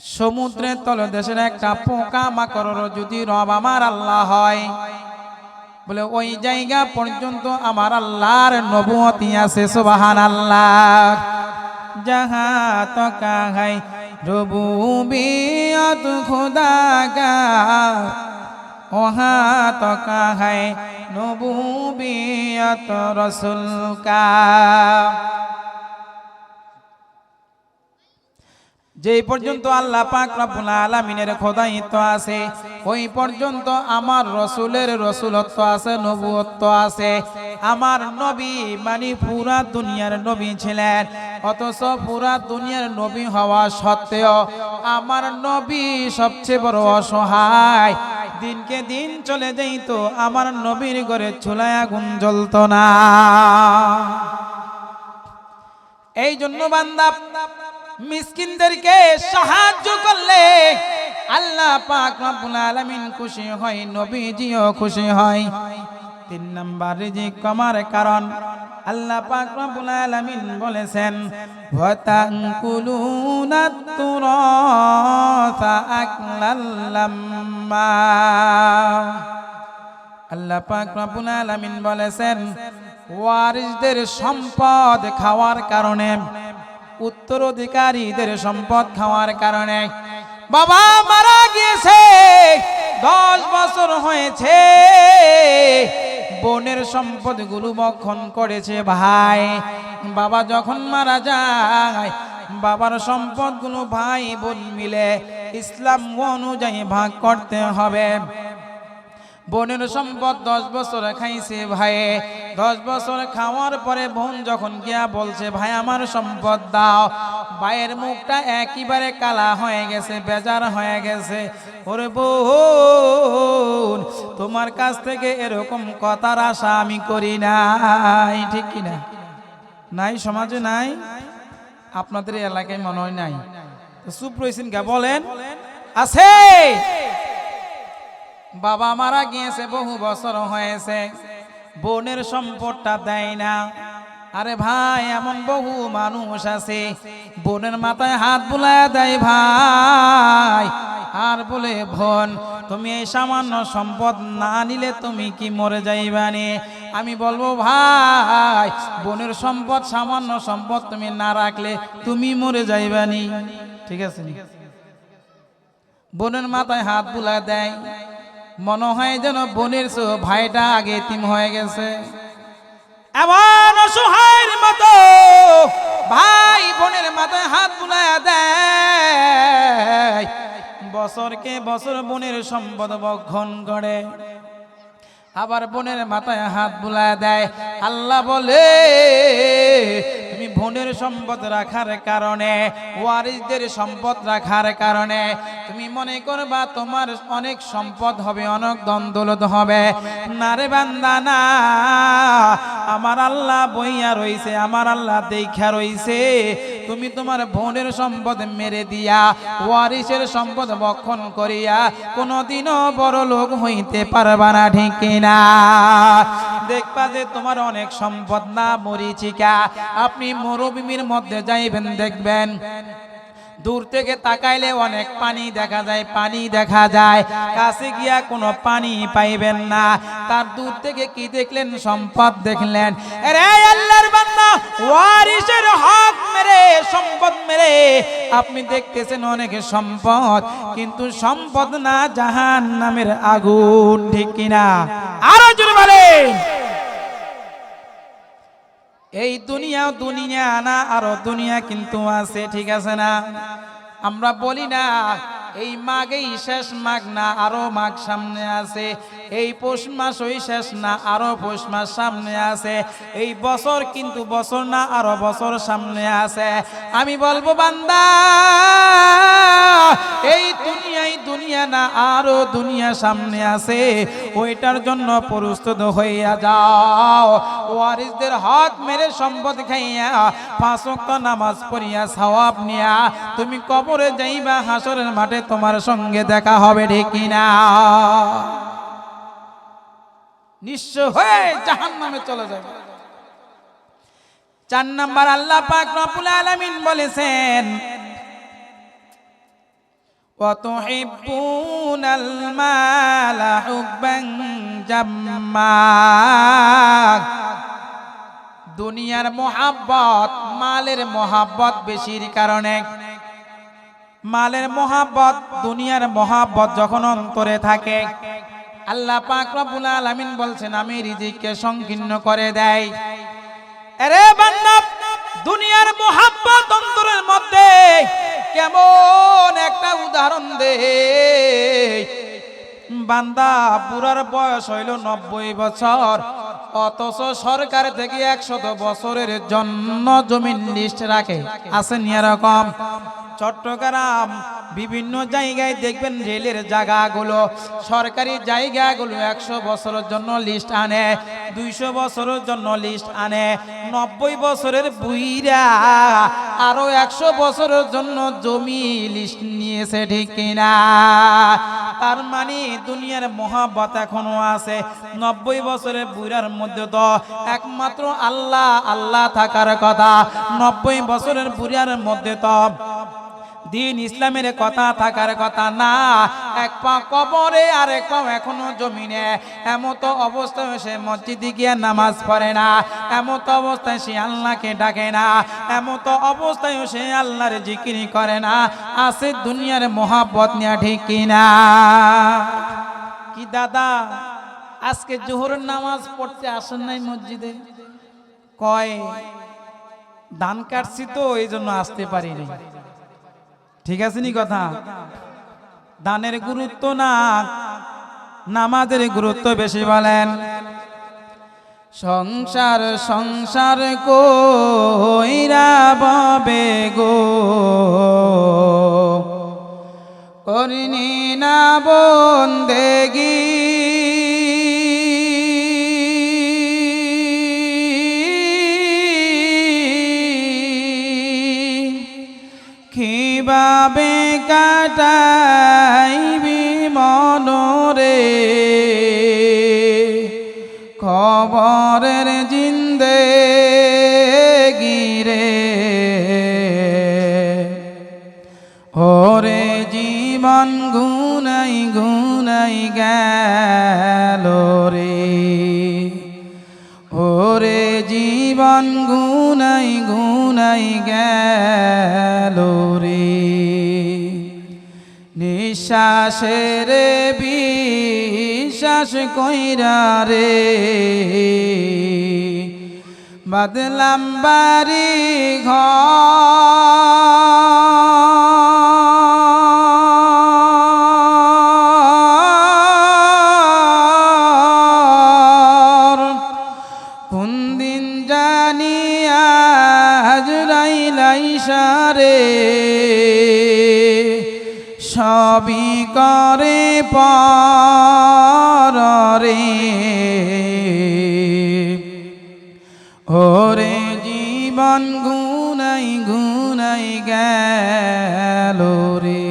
সমুদ্রের তলদেশের একটা পোকা মাকড় যদি রব আমার আল্লাহ হয়, বলে ওই জায়গা পর্যন্ত আমার আল্লাহর নবুয়তি আছে। সুবহানাল্লাহ। जहाँ तो का है रुबूबियत खुदा का, वहाँ तो का है नबूबियत रसूल का। যে পর্যন্ত আল্লাহ পাক রব্বুল আলামিনের খোদাইত্ব আছে, ওই পর্যন্ত আমার রসুলের রসুলত্ব আছে, নবুয়ত্ব আছে। আমার নবী মানে পুরা দুনিয়ার নবী ছিলেন, অথচ পুরা দুনিয়ার নবী হওয়া সত্ত্বেও আমার নবী সবচেয়ে বড় অসহায়। দিনকে দিন চলে যেত, আমার নবীর ঘরে চুলায় আগুন জ্বলত না। এই জন্য বান্দা মিসকিনদেরকে সাহায্য করলে আল্লাহ পাক রব্বুল আলামিন খুশি হয়, নবীজিও খুশি হয়। 3 নাম্বার রিজিক কমার কারণ আল্লাহ পাক রব্বুল আলামিন বলেছেন ওয়া তাকুলুনাত তুরাসা আকলাল লাম্মা। আল্লাহ পাক রব্বুল আলামিন বলেছেন ওয়ারিসদের সম্পদ খাওয়ার কারণে, উত্তরাধিকারীদের সম্পদ খাওয়ার কারণে। বাবা মারা গিয়েছে, 10 বছর হয়েছে, বোনের সম্পদগুলো ভক্ষণ করেছে ভাই। বাবা যখন মারা যায়, বাবার সম্পদগুলো ভাই বোন মিলে ইসলাম অনুযায়ী ভাগ করতে হবে। বোনের সম্পদ 10 বছর খাইছে ভাই, 10 বছর খাওয়ার পরে বোন যখন গিয়া বলছে ভাই আমার সম্পদ দাও, ভাইয়ের মুখটা একেবারে কালা হয়ে গেছে, বেজার হয়ে গেছে। ওরে বোন, তোমার কাছ থেকে এরকম কথার আশা আমি করি নাই, ঠিক কিনা? নাই, সমাজে নাই, আপনাদের এলাকায় মনে হয় নাই। চুপ রয়েছেন গা, বলেন আছে? বাবা মারা গিয়েছে, বহু বছর হয়েছে, বোনের সম্পদটা দেয় না। আরে ভাই, এমন বহু মানুষ আছে বোনের মাথায় হাত বুলায় দেয় ভাই, আর বলে বোন তুমি এই সামান্য সম্পদ না নিলে তুমি কি মরে যাইবানি? আমি বলবো ভাই, বোনের সম্পদ সামান্য সম্পদ তুমি না রাখলে তুমি মরে যাইবানি, ঠিক আছে? বোনের মাথায় হাত বুলায় দেয়, মনে হয় যেন বোনের ভাইটা আগে এতিম হয়ে গেছে। এমন অসহায়ের মতো ভাই বোনের মাথায় হাত বুলায়া দেয়, বছরকে বছর বোনের সম্পদ ভক্ষণ করে, আবার বোনের মাথায় হাত বুলায়া দেয়। আল্লাহ বলে তুমি বোনের সম্পদ রাখার কারণে, ওয়ারিসদের সম্পদ রাখার কারণে তুমি মনে করবা তোমার অনেক সম্পদ হবে, অনেক ধন দৌলত হবে। না রে বান্দা না, আমার আল্লাহ বইয়া রইছে, আমার আল্লাহ দেখা রইছে। তুমি তোমার বোনের সম্পদ মেরে দিয়া, ওয়ারিসের সম্পদ ভক্ষণ করিয়া কোনোদিনও বড় লোক হইতে পারবা না, ঠিক না? দেখবা যে তোমার অনেক সম্পদ না মরিচিকা। আপনি মরুভূমির মধ্যে যাইবেন, দেখবেন দূর থেকে তাকাইলে অনেক পানি দেখা যায়, পানি দেখা যায়, কাছে গিয়া কোনো পানি পাইবেন না। তার দূর থেকে কি দেখলেন? সম্পদ দেখলেন। আরে আল্লাহর বান্দা, ওয়ারিসের হক মেরে, সম্পদ মেরে আপনি দেখতেছেন অনেক সম্পদ, কিন্তু সম্পদ না জাহান্নামের আগুন, ঠিক কিনা? আরো জোরে বলেন। এই দুনিয়া দুনিয়া না, আরো দুনিয়া কিন্তু আছে, ঠিক আছে না? আমরা বলি না এই মাঘেই শেষ মাঘ না, আরো মাঘ সামনে আছে। এই পৌষ মাস ওই শেষ না, আরো পৌষ মাস সামনে আছে। এই বছর কিন্তু বছর না, আরো বছর সামনে আছে। আমি বলবো বান্দা, এই দুনিয়াই দুনিয়া না, আরো দুনিয়া সামনে আছে। ওইটার জন্য প্রস্তুত হইয়া যাও। ওয়ারিসদের হক মেরে সম্পদ খাইয়া 5 ওয়াক্ত নামাজ পড়িয়া সওয়াব নিয়া তুমি কবরে যাইবা, হাসরের মাঠে তোমার সঙ্গে দেখা হবে, ঠিক কিনা? নিঃস্ব হয়ে জাহান্নামে চলে যাবে। 4 নাম্বার আল্লাহ পাক রব্বুল আলামিন বলেছেন ওয়াতুহিব্বুনাল মালা হুব্বান জাম্মা, দুনিয়ার মোহাব্বত, মালের মোহাব্বত বেশির কারণে, মালের মোহাব্বত, দুনিয়ার মোহাব্বত যখন অন্তরে থাকে, আল্লাহ পাক রব্বুল আলামিন বলছেন আমি রিজিককে সংকীর্ণ করে দেয়। আরে বান্দা, দুনিয়ার মোহাব্বত অন্তরের মধ্যে কেমন একটা উদাহরণ দে। বান্দা বুড়ার বয়স হইল 90 বছর, অথচ সরকার থেকে 100 বছরের জন্য জমিন লিস্ট রাখে। আছে নি এরকম? চট্টগ্রাম বিভিন্ন জায়গায় দেখবেন রেলের জায়গাগুলো, সরকারি জায়গাগুলো 100 বছরের জন্য লিস্ট আনে, 200 বছরের জন্য লিস্ট আনে, 90 বছরের বুইরা আরো 100 বছরের জন্য জমি লিস্ট নিয়েছে, ঠিক কিনা? তার মানে দুনিয়ার মহাব্বত এখনো আছে। 90 বছরের বুইরার মধ্যে তো একমাত্র আল্লাহ আল্লাহ থাকার কথা। 90 বছরের বুইরার মধ্যে তো দিন ইসলামের কথা থাকার কথা না। এক পা কবরে আর এক পা এখনো জমিনে। এমত অবস্থায় সে মসজিদে গিয়ে নামাজ পড়ে না, এমত অবস্থায় সে আল্লাহকে ডাকে না, এমত অবস্থায় সে আল্লাহর জিকির করে না। আছে দুনিয়ার মোহাব্বত নিয়ে, ঠিক কিনা? কি দাদা, আজকে জোহরের নামাজ পড়তে আসেন নাই মসজিদে? কয় ধান কাটছি তো এই জন্য আসতে পারিনি। ঠিক আছে নি কথা? দানের গুরুত্ব না, নামাজের গুরুত্ব বেশি। বলেন সংসার সংসার কইরা ববে গো, করিনি না বন্দেগি, কিভাবে কাটাইবি মনরে, খবরের জিন্দেগিরে, ওরে জীবন গুনাই গুনাই গেল রে, ওরে জীবন গুনাই গুনাই গেল রে। নিঃশ্বাসের বিশ্বাস কইরা রে, বাদলাম বাড়ি ঘর, কোন দিন জানি আজরাইল আইসা রে, সবই করে পরে, ওরে জীবন গুনাই গুনাই গেল রে,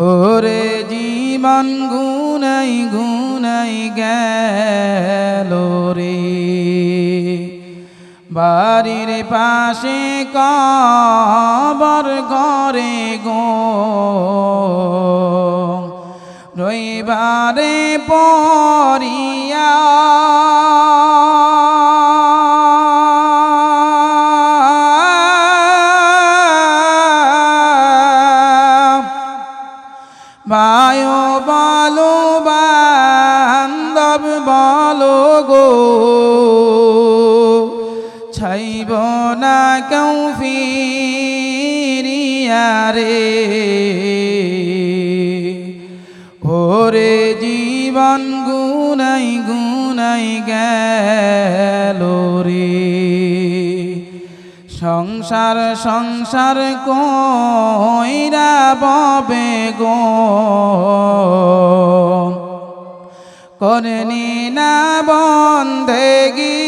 ওরে জীবন গুনাই গুনাই গেল রে। বাড়ির পাশে কবর করে গো, রবিবারে পড়িয়া ভাইও বলো বান্ধব বলো গো, ছাইব না কেউ ফিরিয়া রে, ওরে জীবন গুনাই গুনাই গেল রে। সংসার সংসার কইরা ববে গো, করনি না বন্দেগি,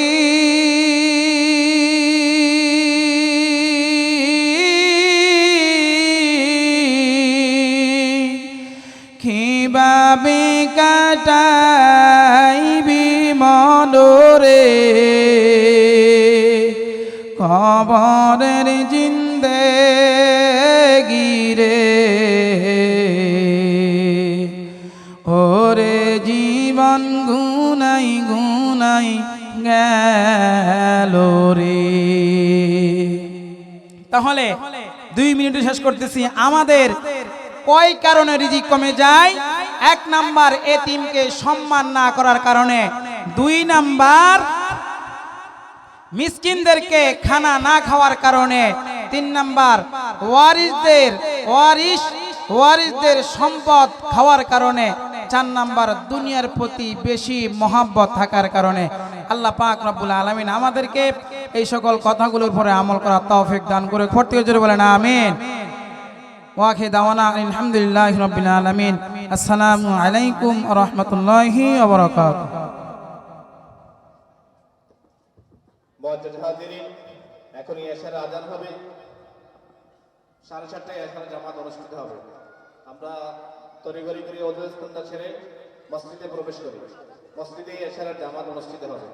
কিভাবে কাটাইবি মনরে, খবরের জিন্দেগি রে, ওরে জীবন গুনাই গুনাই গেল রে। তাহলে 2 মিনিটে শেষ করতেছি। আমাদের কয় কারণে রিজিক কমে যায়? 1 নাম্বার এতিমকে সম্মান না করার কারণে, 2 নাম্বার মিসকিনদেরকে খানা না খাওয়ার কারণে, 3 নাম্বার ওয়ারিসদের সম্পদ খাওয়ার কারণে, 4 নাম্বার দুনিয়ার প্রতি বেশি মহাব্বত থাকার কারণে। আল্লাহ পাক রব্বুল আলামিন আমাদেরকে এই সকল কথাগুলোর উপরে আমল করার তৌফিক দান করে। প্রত্যেকে জোরে বলেন আমিন। ওয়াখির দাওয়ানা আলহামদুলিল্লাহি রাব্বিল আলামিন। আসসালামু আলাইকুম ওয়া রাহমাতুল্লাহি ওয়া বারাকাতুহু। মুআজ্জাজ হাজিরিন, এখনই এশার আজান হবে। 7:30টায় এশার জামাত অনুষ্ঠিত হবে। আমরা তড়িঘড়ি করে অজু স্থানটা ছেড়ে মসজিদে প্রবেশ করি। মসজিদে এশার জামাত অনুষ্ঠিত হবে।